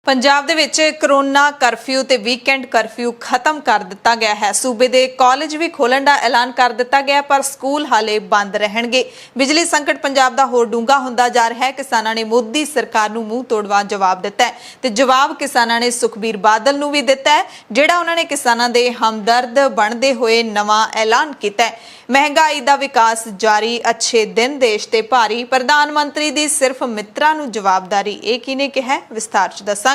पंजाब दे विच corona curfew ते weekend curfew खत्म कर दिता गया है। सूबे दे कॉलेज भी खोलण दा ऐलान कर दिता गया, पर स्कूल हाले बंद रहणगे। बिजली संकट पंजाब दा होर डूंगा हुंदा जा रहा है। किसानां ने मोदी सरकार नूं मूंह तोड़वा जवाब दिता है ते जवाब किसानां ने सुखबीर बादल नूं भी दिता है, जिहड़ा उन्हां ने किसानां दे हमदर्द बनदे होए नवां ऐलान कीता है। महंगाई दा विकास जारी, अच्छे दिन देश ते भारी, प्रधानमंत्री दी सिर्फ मित्रां नूं जवाबदारी। इह किहने कहा, विस्तार च दस्सांगे।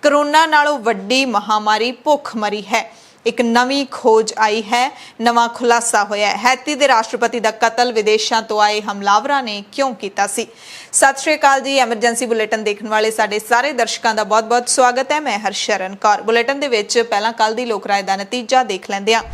करोना नालों वड्डी महामारी भुखमरी है। एक नवी खोज आई है, नवा खुलासा होया है। हैती दे राष्ट्रपति दा कतल विदेशों तो आए हमलावरां ने क्यों कीता सी। सत श्री अकाल जी। एमरजेंसी बुलेटिन देखने वाले साडे सारे दर्शकों का बहुत बहुत स्वागत है। मैं हरशरण कौर। बुलेटिन दे विच पहलां कल दी लोक राय दा नतीजा देख लैंदे हां।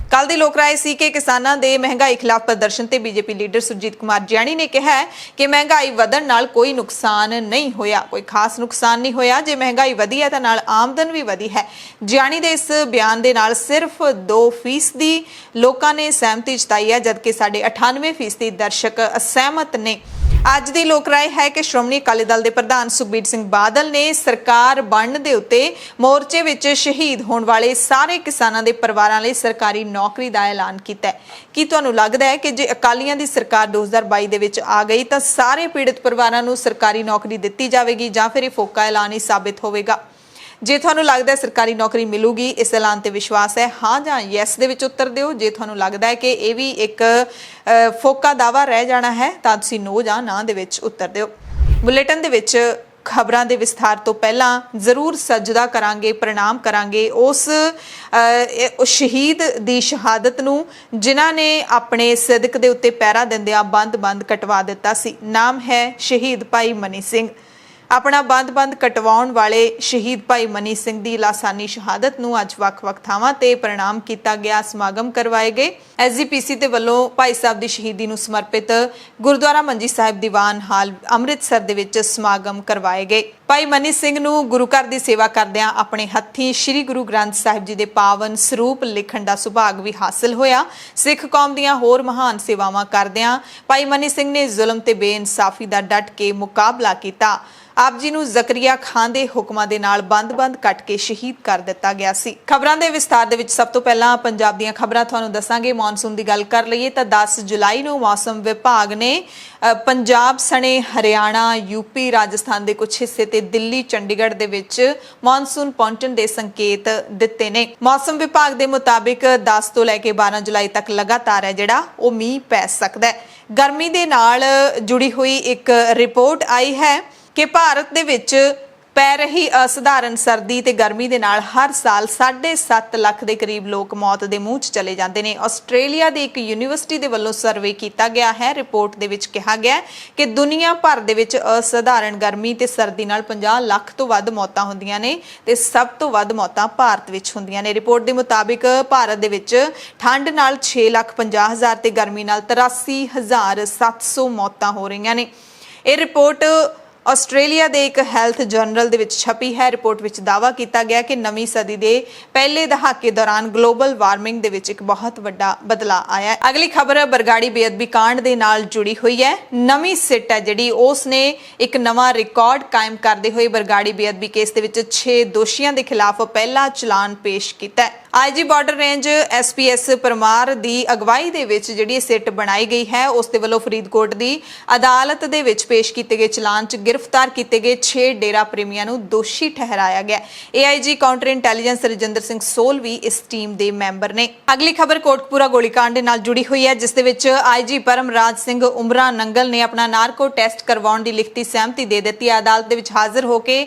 कल दी लोक राय सी कि किसानां दे महंगाई खिलाफ प्रदर्शन ते बीजेपी लीडर सुरजीत कुमार जियाणी ने कहा है कि महंगाई वधण नाल कोई नुकसान नहीं होया, कोई खास नुकसान नहीं होया। जे महंगाई वधी है तां नाल आमदन भी वधी है। जियाणी दे इस बयान दे नाल सिर्फ 2% लोकां ने सहमति जताई है, जबकि 98% दर्शक असहमत ने। अज दी लोक राय है कि श्रोमणी अकाली दल दे प्रधान सुखबीर सिंह बादल ने सरकार बनने दे उत्ते मोर्चे विच शहीद होण वाले सारे किसानां दे परिवारां लई सरकारी नौकरी दा ऐलान कीता है। की तुहानूं लगदा है कि जे अकालियां दी सरकार 2022 दे विच आ गई तां सारे पीड़ित परिवारां नूं सरकारी नौकरी दित्ती जावेगी जां फिर इह फोका ऐलान ही साबित होवेगा? जे तुहानूं लगदा है सरकारी नौकरी मिलूगी, इस ऐलान ते विश्वास है, हाँ जां यस दे विच उत्तर दिओ। जे तुहानूं लगदा है कि इह भी एक फोका दावा रह जाना है तां तुसीं नो जां ना दे विच उत्तर दिओ। बुलेटिन दे विच खबरां दे विस्तार तो पहला जरूर सजदा करांगे, प्रणाम करांगे उस शहीद दी शहादत नूं जिन्हां ने अपने सिदक दे उत्ते पैरा दिंदिआं बंद कटवा दित्ता सी। नाम है शहीद भाई मनी सिंह। अपना बंद कटवाउण वाले शहीद भाई मनी सिंह दी लासानी शहादत नूं अज वख-वख थावां ते प्रणाम कीता गया, समागम करवाए गए। SGPC दे वल्लों भाई साहब दी शहीदी नूं समर्पित गुरुद्वारा मंजी साहिब दीवान हाल अमृतसर दे विच समागम करवाए गए। भाई मनी सिंह नूं गुरु घर दी सेवा करदिआं अपने हत्थीं श्री गुरु ग्रंथ साहिब जी दे पावन सरूप लिखण दा सुभाग भी हासिल होया। सिख कौम दीआं होर महान सेवावां करदिआं भाई मनी सिंह ने जुल्म ते बेइंसाफी दा डट के मुकाबला कीता। आप जी नूं जकरिया खान दे हुक्मां दे नाल बंद कट के शहीद कर दिता गया सी। खबरां दे विस्तार दे विच सब तो पहलां पंजाब दीआं खबरां तुहानूं दस्सांगे। मॉनसून दी गल कर लईए तां 10 जुलाई नूं मौसम विभाग ने पंजाब सने हरियाणा, यूपी, राजस्थान दे कुछ हिस्से ते दिल्ली, चंडीगढ़ दे विच मॉनसून पहुंचण दे संकेत दित्ते ने। मौसम विभाग दे मुताबिक 10 तो लैके 12 जुलाई तक लगातार है जिहड़ा ओह मींह पै सकदा है। गर्मी दे नाल जुड़ी हुई एक रिपोर्ट आई है कि भारत दे विच पै रही असाधारण सर्दी ते गर्मी दे नाल हर साल 7.5 ਲੱਖ ਦੇ करीब लोग मौत दे मूंह 'ਚ चले जाते हैं। आस्ट्रेलिया ਦੀ ਇੱਕ यूनिवर्सिटी ਦੇ ਵੱਲੋਂ ਸਰਵੇ ਕੀਤਾ ਗਿਆ ਹੈ। ਰਿਪੋਰਟ ਦੇ ਵਿੱਚ ਕਿਹਾ ਗਿਆ ਕਿ ਦੁਨੀਆ ਭਰ ਦੇ ਵਿੱਚ ਅਸਾਧਾਰਨ ਗਰਮੀ ਤੇ ਸਰਦੀ ਨਾਲ 50 ਲੱਖ ਤੋਂ ਵੱਧ ਮੌਤਾਂ ਹੁੰਦੀਆਂ ਨੇ ਤੇ ਸਭ ਤੋਂ ਵੱਧ ਮੌਤਾਂ ਭਾਰਤ ਵਿੱਚ ਹੁੰਦੀਆਂ ਨੇ। ਰਿਪੋਰਟ ਦੇ ਮੁਤਾਬਿਕ ਭਾਰਤ ਦੇ ਵਿੱਚ ਠੰਡ ਨਾਲ 6,50,000 ਤੇ ਗਰਮੀ ਨਾਲ 83,700 ਮੌਤਾਂ ਹੋ ਰਹੀਆਂ ਨੇ। ਇਹ ਰਿਪੋर्ट ਆਸਟ੍ਰੇਲੀਆ ਦੇ ਇੱਕ ਹੈਲਥ ਜਰਨਲ ਦੇ ਵਿੱਚ ਛਪੀ ਹੈ। ਰਿਪੋਰਟ ਵਿੱਚ ਦਾਅਵਾ ਕੀਤਾ ਗਿਆ ਕਿ ਨਵੀਂ ਸਦੀ ਦੇ ਪਹਿਲੇ ਦਹਾਕੇ ਦੌਰਾਨ ਗਲੋਬਲ ਵਾਰਮਿੰਗ ਦੇ ਵਿੱਚ ਇੱਕ ਬਹੁਤ ਵੱਡਾ ਬਦਲਾਅ ਆਇਆ ਹੈ। ਅਗਲੀ ਖਬਰ ਬਰਗਾੜੀ ਬੇਅਦਬੀ ਕਾਂਡ ਦੇ ਨਾਲ ਜੁੜੀ ਹੋਈ ਹੈ। ਨਵੀਂ ਸਿੱਟ ਹੈ ਜਿਹੜੀ ਉਸ ਨੇ ਇੱਕ ਨਵਾਂ ਰਿਕਾਰਡ ਕਾਇਮ ਕਰਦੇ ਹੋਏ ਬਰਗਾੜੀ ਬੇਅਦਬੀ ਕੇਸ ਦੇ ਵਿੱਚ 6 ਦੋਸ਼ੀਆਂ ਦੇ ਖਿਲਾਫ ਪਹਿਲਾ ਚਲਾਨ ਪੇਸ਼ ਕੀਤਾ ਹੈ। IG border range SPS Parmar ਦੀ ਅਗਵਾਈ ਦੇ ਵਿੱਚ ਜਿਹੜੀ ਸਿੱਟ ਬਣਾਈ ਗਈ ਹੈ, ਉਸ ਦੇ ਵੱਲੋਂ ਫਰੀਦਕੋਟ ਦੀ ਅਦਾਲਤ ਦੇ ਵਿੱਚ ਪੇਸ਼ ਕੀਤੇ ਗਏ ਚਲਾਨ 'ਚ गिरफ्तार किए गए 6 डेरा प्रेमियों को दोषी ठहराया गया। AIG counter intelligence Rajinder Singh Sohal भी इस टीम के मैंबर ने। अगली खबर कोटकपूरा गोलीकांड नाल जुड़ी हुई है, जिस दे विच IG परमराज सिंह उमरा नंगल ने अपना नारको टेस्ट करवाउण दी लिखती सहमति दे दी है। अदालत दे विच हाजिर होकर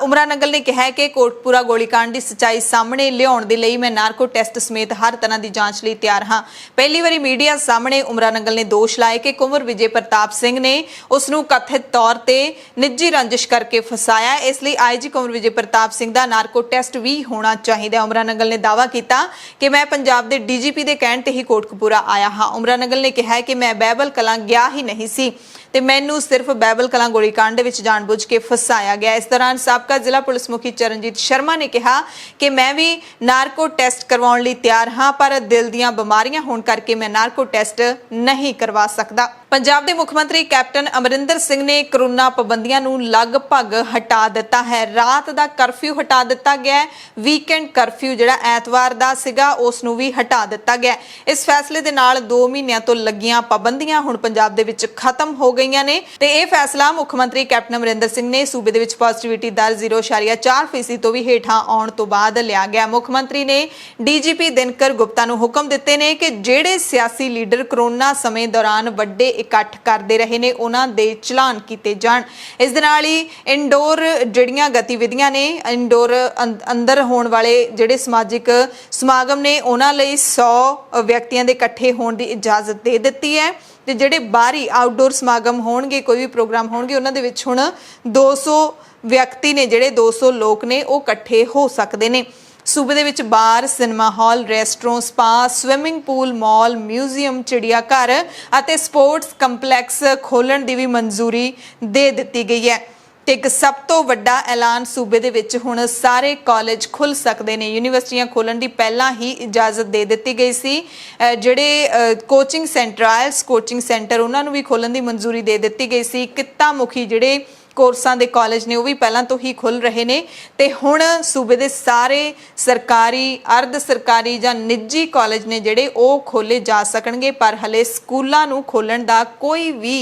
उमरा नंगल ने कहा कि कोटकपूरा गोलीकांड की सच्चाई सामने लियाउण दे लई मैं नारको टेस्ट समेत हर तरह की जांच लई तैयार हाँ। पहली बारी मीडिया सामने उमरा नंगल ने दोष लाए कि कुंवर विजय प्रताप सिंह ने उसनूं कथित तौर पर निजी रंजिश करके फसाया, इसलिए IG कुंवर विजय प्रताप सिंह का नारको टेस्ट भी होना चाहिए। उमरा नंगल ने दावा किया कि मैं पंजाब के DGP के कहण ते ही कोटकपूरा आया हाँ। उमरा नंगल ने कहा कि मैं बैबल कलां गया ही नहीं सी ते मैनू सिर्फ बैबल कलां गोलीकांड विच जानबूझ के फसाया गया। इस दौरान साबका जिला पुलिस मुखी चरणजीत शर्मा ने कहा कि मैं भी नारको टेस्ट करवाउण लई तैयार हाँ, पर दिल दीआं बीमारियां होण करके मैं नारको टेस्ट नहीं करवा सकदा। ਪੰਜਾਬ ਦੇ ਮੁੱਖ ਮੰਤਰੀ ਕੈਪਟਨ ਅਮਰਿੰਦਰ ਸਿੰਘ ਨੇ ਕਰੋਨਾ ਪਾਬੰਦੀਆਂ ਨੂੰ ਲਗਭਗ ਹਟਾ ਦਿੱਤਾ ਹੈ। ਰਾਤ ਦਾ ਕਰਫਿਊ ਹਟਾ ਦਿੱਤਾ ਗਿਆ ਹੈ। ਵੀਕਐਂਡ ਕਰਫਿਊ ਜਿਹੜਾ ਐਤਵਾਰ ਦਾ ਸੀਗਾ ਉਸ ਨੂੰ ਵੀ ਹਟਾ ਦਿੱਤਾ ਗਿਆ। ਇਸ ਫੈਸਲੇ ਦੇ ਨਾਲ 2 ਮਹੀਨਿਆਂ ਤੋਂ ਲੱਗੀਆਂ ਪਾਬੰਦੀਆਂ ਹੁਣ ਪੰਜਾਬ ਦੇ ਵਿੱਚ ਖਤਮ ਹੋ ਗਈਆਂ ਨੇ ਤੇ ਇਹ ਫੈਸਲਾ ਮੁੱਖ ਮੰਤਰੀ ਕੈਪਟਨ ਅਮਰਿੰਦਰ ਸਿੰਘ ਨੇ ਸੂਬੇ ਦੇ ਵਿੱਚ ਪੋਜ਼ਿਟਿਵਿਟੀ ਦਰ 0.4% ਤੋਂ ਵੀ ਹੇਠਾਂ ਆਉਣ ਤੋਂ ਬਾਅਦ ਲਿਆ ਗਿਆ। ਮੁੱਖ ਮੰਤਰੀ ਨੇ ਡੀਜੀਪੀ ਦਿਨਕਰ ਗੁਪਤਾ ਨੂੰ ਹੁਕਮ ਦਿੱਤੇ ਨੇ ਕਿ ਜਿਹੜੇ ਸਿਆਸੀ ਲੀਡਰ ਕਰੋਨਾ ਸਮੇਂ ਦੌਰਾਨ ਵੱਡੇ ਇਕੱਠ ਕਰਦੇ ਰਹੇ ਨੇ ਉਹਨਾਂ ਦੇ ਚਲਾਨ ਕੀਤੇ ਜਾਣ। ਇਸ ਦੇ ਨਾਲ ਹੀ ਇੰਡੋਰ ਜਿਹੜੀਆਂ ਗਤੀਵਿਧੀਆਂ ਨੇ ਇੰਡੋਰ ਅੰਦਰ ਹੋਣ ਵਾਲੇ ਜਿਹੜੇ ਸਮਾਜਿਕ ਸਮਾਗਮ ਨੇ ਉਹਨਾਂ ਲਈ 100 ਵਿਅਕਤੀਆਂ ਦੇ ਇਕੱਠੇ ਹੋਣ ਦੀ ਇਜਾਜ਼ਤ ਦੇ ਦਿੱਤੀ ਹੈ ਤੇ ਜਿਹੜੇ ਬਾਹਰੀ ਆਊਟਡੋਰ ਸਮਾਗਮ ਹੋਣਗੇ ਕੋਈ ਵੀ ਪ੍ਰੋਗਰਾਮ ਹੋਣਗੇ ਉਹਨਾਂ ਦੇ ਵਿੱਚ ਹੁਣ 200 ਵਿਅਕਤੀ ਨੇ ਜਿਹੜੇ 200 ਲੋਕ ਨੇ ਉਹ ਇਕੱਠੇ ਹੋ ਸਕਦੇ ਨੇ। सूबे दे विच bar cinema hall restaurant spa swimming pool mall museum चिड़िया घर अते स्पोर्ट्स कंपलैक्स खोलण दी भी मंजूरी दे दित्ती गई है। ते एक सब तो वड्डा ऐलान सूबे दे विच हुण सारे कॉलेज खुल सकते हैं। यूनीवर्सिटियां खोलण दी पहला ही इजाजत दे दित्ती गई सी। जिहड़े coaching centre IELTS coaching centre उन्हां नूं भी खोलण दी मंजूरी दे दित्ती गई सी। कित्ता मुखी जिहड़े कोर्सां दे कॉलेज ने वो भी पहलां तो ही खुल रहे ने ते हुण सूबे दे सारे सरकारी अर्ध सरकारी जां निजी कॉलेज ने जिहड़े वो खोले जा सकणगे पर हले स्कूलां नूं खोलण दा कोई भी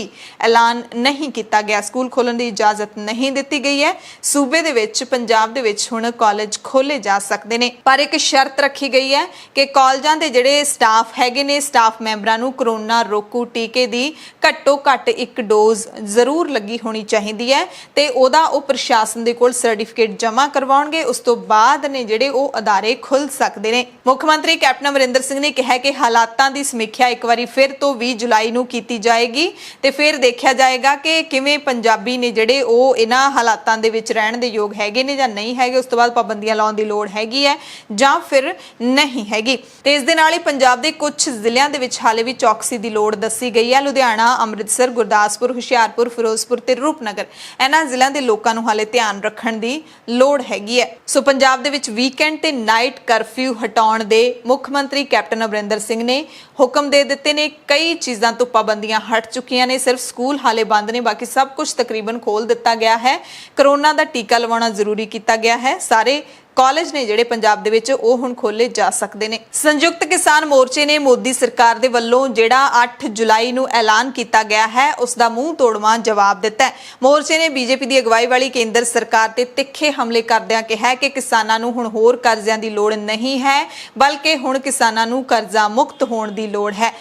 ऐलान नहीं किया गया। स्कूल खोलण दी इजाजत नहीं दित्ती गई है। सूबे दे विच पंजाब दे विच हुण कॉलेज खोले जा सकदे ने पर एक शर्त रखी गई है कि कॉलेजां दे जिहड़े स्टाफ हैगे ने स्टाफ मैंबरां नूं कोरोना रोकू टीके दी घट्टो घट्ट 1 डोज जरूर लगी होनी चाहिदी है ਤੇ ਉਹਦਾ ਉਹ ਪ੍ਰਸ਼ਾਸਨ ਦੇ ਕੋਲ ਸਰਟੀਫਿਕੇਟ ਜਮ੍ਹਾਂ ਕਰਵਾਉਣਗੇ। ਉਸ ਤੋਂ ਬਾਅਦ ਨੇ ਜਿਹੜੇ ਉਹ ਅਦਾਰੇ ਖੁੱਲ ਸਕਦੇ ਨੇ। ਮੁੱਖ ਮੰਤਰੀ ਕੈਪਟਨ ਅਮਰਿੰਦਰ ਸਿੰਘ ਨੇ ਕਿਹਾ ਕਿ ਹਾਲਾਤਾਂ ਦੀ ਸਮੀਖਿਆ ਇੱਕ ਵਾਰੀ ਫਿਰ ਤੋਂ 20 ਜੁਲਾਈ ਨੂੰ ਕੀਤੀ ਜਾਏਗੀ ਤੇ ਫਿਰ ਦੇਖਿਆ ਜਾਏਗਾ ਕਿ ਕਿਵੇਂ ਪੰਜਾਬੀ ਨੇ ਜਿਹੜੇ ਉਹ ਇਹਨਾਂ ਹਾਲਾਤਾਂ ਦੇ ਵਿੱਚ ਰਹਿਣ ਦੇ ਯੋਗ ਹੈਗੇ ਨੇ ਜਾਂ ਨਹੀਂ ਹੈਗੇ। ਉਸ ਤੋਂ ਬਾਅਦ ਪਾਬੰਦੀਆਂ ਲਾਉਣ ਦੀ ਲੋੜ ਹੈਗੀ ਹੈ ਜਾਂ ਫਿਰ ਨਹੀਂ ਹੈਗੀ। ਤੇ ਇਸ ਦੇ ਨਾਲ ਹੀ ਪੰਜਾਬ ਦੇ ਕੁਝ ਜ਼ਿਲ੍ਹਿਆਂ ਦੇ ਵਿੱਚ ਹਾਲੇ ਵੀ ਚੌਕਸੀ ਦੀ ਲੋੜ ਦੱਸੀ ਗਈ ਹੈ। ਲੁਧਿਆਣਾ ਅੰਮ੍ਰਿਤਸਰ ਗੁਰਦਾਸਪੁਰ ਹੁਸ਼ਿਆਰਪੁਰ ਫਿਰੋਜ਼ਪੁਰ ਤੇ ਰੂਪਨਗਰ ਇਹਨਾਂ ਜ਼ਿਲ੍ਹਿਆਂ ਦੇ ਲੋਕਾਂ ਨੂੰ ਹਾਲੇ ਧਿਆਨ ਰੱਖਣ ਦੀ ਲੋੜ ਹੈਗੀ ਹੈ। ਸੋ ਪੰਜਾਬ ਦੇ ਵਿੱਚ ਵੀਕਐਂਡ ਤੇ ਨਾਈਟ ਕਰਫਿਊ ਹਟਾਉਣ ਦੇ ਮੁੱਖ ਮੰਤਰੀ ਕੈਪਟਨ ਅਮਰਿੰਦਰ ਸਿੰਘ ਨੇ ਹੁਕਮ ਦੇ ਦਿੱਤੇ ਨੇ। ਕਈ ਚੀਜ਼ਾਂ ਤੋਂ ਪਾਬੰਦੀਆਂ ਹਟ ਚੁੱਕੀਆਂ ਨੇ। ਸਿਰਫ ਸਕੂਲ ਹਾਲੇ ਬੰਦ ਨੇ ਬਾਕੀ ਸਭ ਕੁਝ ਤਕਰੀਬਨ ਖੋਲ ਦਿੱਤਾ ਗਿਆ ਹੈ। ਕਰੋਨਾ ਦਾ ਟੀਕਾ ਲਵਾਉਣਾ ਜ਼ਰੂਰੀ ਕੀਤਾ ਗਿਆ ਹੈ। ਸਾਰੇ ਕਾਲਜ ਨੇ ਜਿਹੜੇ ਪੰਜਾਬ ਦੇ ਵਿੱਚ ਉਹ ਹੁਣ ਖੋਲੇ ਜਾ ਸਕਦੇ ਨੇ। ਸੰਯੁਕਤ ਕਿਸਾਨ ਮੋਰਚੇ ਨੇ ਮੋਦੀ ਸਰਕਾਰ ਦੇ ਵੱਲੋਂ ਜਿਹੜਾ 8 ਜੁਲਾਈ ਨੂੰ ਐਲਾਨ ਕੀਤਾ ਗਿਆ ਹੈ ਉਸ ਦਾ ਮੂੰਹ ਤੋੜਵਾਂ ਜਵਾਬ ਦਿੱਤਾ ਹੈ। ਮੋਰਚੇ ਨੇ ਬੀਜੇਪੀ ਦੀ ਅਗਵਾਈ ਵਾਲੀ ਕੇਂਦਰ ਸਰਕਾਰ ਤੇ ਤਿੱਖੇ ਹਮਲੇ ਕਰਦਿਆਂ ਕਿਹਾ ਕਿ ਕਿਸਾਨਾਂ ਨੂੰ ਹੁਣ ਹੋਰ ਕਰਜ਼ਿਆਂ ਦੀ ਲੋੜ ਨਹੀਂ ਹੈ ਬਲਕਿ ਹੁਣ ਕਿਸਾਨਾਂ ਨੂੰ ਕਰਜ਼ਾ ਮੁਕਤ ਹੋਣ ਦੀ ਲੋੜ ਹੈ।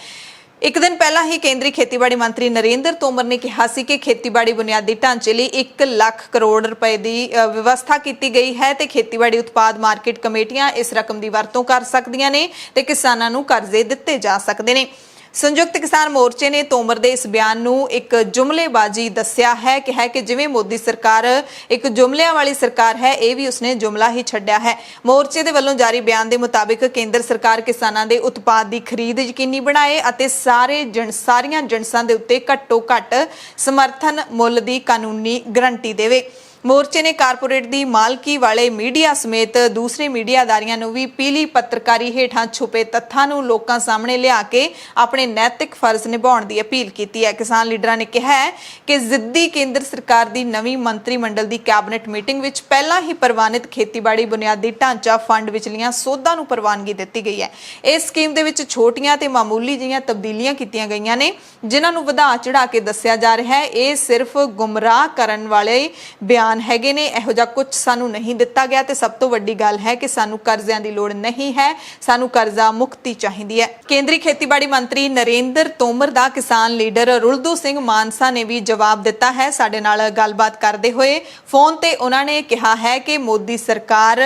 एक दिन पहला ही केंद्रीय खेतीबाड़ी मंत्री नरेंद्र तोमर ने कहा सी कि खेतीबाड़ी बुनियादी ढांचे लिए 1 लाख करोड़ रुपए की व्यवस्था की गई है ते खेतीबाड़ी उत्पाद मार्केट कमेटियां इस रकम की वरतों कर सकदियां ने ते किसानां नूं कर्जे दिते जा सकदे ने। संयुक्त किसान मोर्चे ने तोमर के इस बयान नूं एक जुमलेबाजी दस्या है कि जिवें मोदी सरकार एक जुमलियां वाली सरकार है यह भी उसने जुमला ही छड्डिया है। मोर्चे दे वल्लों जारी बयान के मुताबिक केंद्र सरकार किसानां दे उत्पाद की खरीद यकीनी बनाए अते सारियां जिणसां दे उत्ते घट्टो घट्ट समर्थन मुल की कानूनी गारंटी देवे। मोर्चे ने कारपोरेट की मालकी वाले मीडिया समेत दूसरे मीडिया अदारियां नूं भी पीली पत्रकारी हेठां छुपे तत्थां नूं लोकां सामने लिया के अपने नैतिक फर्ज निभाउण दी अपील की है। किसान लीडरां ने कहा है कि जिद्दी केंद्र सरकार की नवीं मंत्रिमंडल की कैबिनेट मीटिंग विच पहलां ही प्रवानित खेतीबाड़ी बुनियादी ढांचा फंड विचलियां सोधां नूं प्रवानगी दित्ती गई है। इस स्कीम दे विच छोटियां ते मामूली जिहियां तब्दीलियां कीतियां गईयां ने जिन्हां नूं वधा चढ़ा के दस्सिया जा रहा है। ये सिर्फ गुमराह करन वाले बयान हैगे ने। इहो जिहा कुछ सानू नहीं दिता गया ते सब तो वड्डी गल है कि सानू कर्जियां दी लोड़ नहीं है सानू कर्जा मुक्ति चाहिदी है। केंद्रीय खेतीबाड़ी मंत्री नरेंद्र तोमर दा किसान लीडर रुलदू सिंह मानसा ने भी जवाब दिता है। साडे नाल गलबात करदे होए फोन ते उन्हां ने कहा है कि मोदी सरकार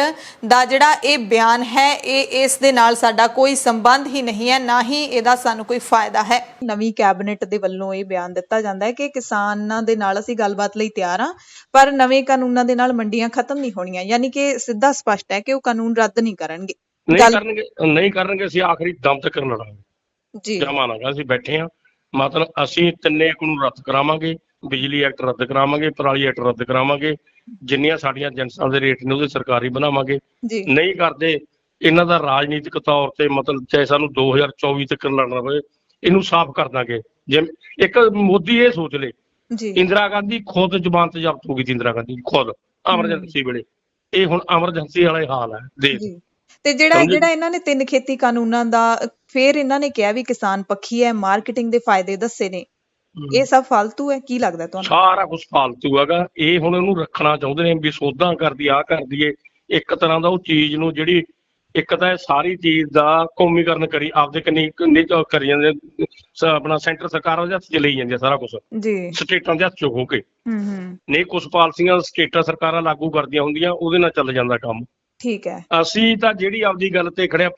दा जिहड़ा ये बयान है इस दे नाल साडा कोई संबंध ही नहीं है ना ही इहदा सानू कोई फायदा है। नवीं कैबिनेट दे वल्लों ये बयान दिता जांदा है कि किसानां दे नाल असीं गलबात लई तैयार हां पर नवें कानूनां दे नाल मंडियां खत्म नहीं होणीਆਂ यानी कि सीधा स्पष्ट है कि वो कानून रद्द नहीं करनगे नहीं करनगे ਅਸੀਂ ਆਖਰੀ ਦਮ ਤੱਕ ਲੜਾਂਗੇ ਜੀ। ਜਮਾਨਾਂਗੇ ਅਸੀਂ ਬੈਠੇ ਆ ਮਤਲਬ ਅਸੀਂ ਤਿੰਨੇ ਕਾਨੂੰਨ ਰੱਦ ਕਰਾਵਾਂਗੇ ਬਿਜਲੀ ਐਕਟ ਰੱਦ ਕਰਾਵਾਂਗੇ ਪਰਾਲੀ ਐਕਟ ਰੱਦ ਕਰਾਵਾਂਗੇ ਜਿੰਨੀਆਂ ਸਾਡੀਆਂ ਏਜੰਸੀਆਂ ਦੇ ਰੇਟ ਨੇ ਉਹਦੇ ਸਰਕਾਰੀ ਬਣਾਵਾਂਗੇ। ਨਹੀਂ ਕਰਦੇ ਇਹਨਾਂ ਦਾ ਰਾਜਨੀਤਿਕ ਤੌਰ ਤੇ ਮਤਲਬ ਚਾਹੇ ਸਾਨੂੰ 2024 ਤੱਕ ਲੜਨਾ ਪਵੇ ਇਹਨੂੰ ਸਾਫ਼ ਕਰ ਦਾਂਗੇ। ਜੇ ਇੱਕ ਮੋਦੀ ਇਹ ਸੋਚ ਲੇ, ਜੀ ਇੰਦਰਾ ਗਾਂਧੀ ਖੁਦ ਜ਼ਮਾਨਤ ਤੇ ਜ਼ਬਤ ਹੋ ਗਈ ਸੀ, ਇੰਦਰਾ ਗਾਂਧੀ ਖੁਦ ਐਮਰਜੈਂਸੀ ਵੇਲੇ। ਇਹ ਹੁਣ ਐਮਰਜੈਂਸੀ ਵਾਲਾ ਹੀ ਹਾਲ ਹੈ ਦੇਸ਼। ਜੀ ਤੇ ਜਿਹੜਾ ਸਮਝੇ? ਜਿਹੜਾ ਇਹਨਾਂ ਨੇ 3 ਖੇਤੀ ਕਾਨੂੰਨਾਂ ਦਾ ਫਿਰ ਇਹਨਾਂ ਨੇ ਕਿਹਾ ਵੀ ਕਿਸਾਨ ਪੱਖੀ ਹੈ, ਮਾਰਕੀਟਿੰਗ ਦੇ ਫਾਇਦੇ ਦੱਸੇ ਨੇ, ਇਹ ਸਭ ਫालतू ਹੈ? ਕੀ ਲੱਗਦਾ ਤੁਹਾਨੂੰ? ਸਾਰਾ ਕੁਝ ਫਾਲਤੂ ਹੈਗਾ। ਇਹ ਹੁਣ ਇਹਨੂੰ ਰੱਖਣਾ ਚਾਹੁੰਦੇ ਨੇ ਵੀ ਸੋਧਾਂ ਕਰਦੀ ਆਹ ਕਰਦੀ ਏ, ਇੱਕ ਤਰ੍ਹਾਂ ਦਾ ਉਹ ਚੀਜ਼ ਨੂੰ ਜਿਹੜੀ ਇੱਕ ਤਾਂ ਇਹ ਸਾਰੀ ਚੀਜ਼ ਦਾ ਕੌਮੀਕਰਨ ਕਰੀ ਆਪਦੇ ਕਿੰਨੀ ਕਰੀ ਜਾਂਦੇ, ਆਪਣਾ ਸੈਂਟਰ ਸਰਕਾਰ ਉਹਦੇ ਹੱਥ 'ਚ ਲਈ ਜਾਂਦੀ ਆ ਸਾਰਾ ਕੁਝ, ਜੀ ਸਟੇਟਾਂ ਦੇ ਹੱਥ 'ਚ ਹੋ ਕੇ। ਹੂੰ ਨਹੀਂ ਕੁਝ ਪਾਲਿਸੀਆਂ ਸਟੇਟਾਂ ਸਰਕਾਰਾਂ ਲਾਗੂ ਕਰਦੀਆਂ ਹੁੰਦੀਆਂ, ਉਹਦੇ ਨਾਲ ਚੱਲ ਜਾਂਦਾ ਕੰਮ। ਠੀਕ ਹੈ। ਅਸੀਂ ਤਾਂ ਜਿਹੜੀ ਆਪਦੀ ਗੱਲ ਤੇ ਖੜਿਆ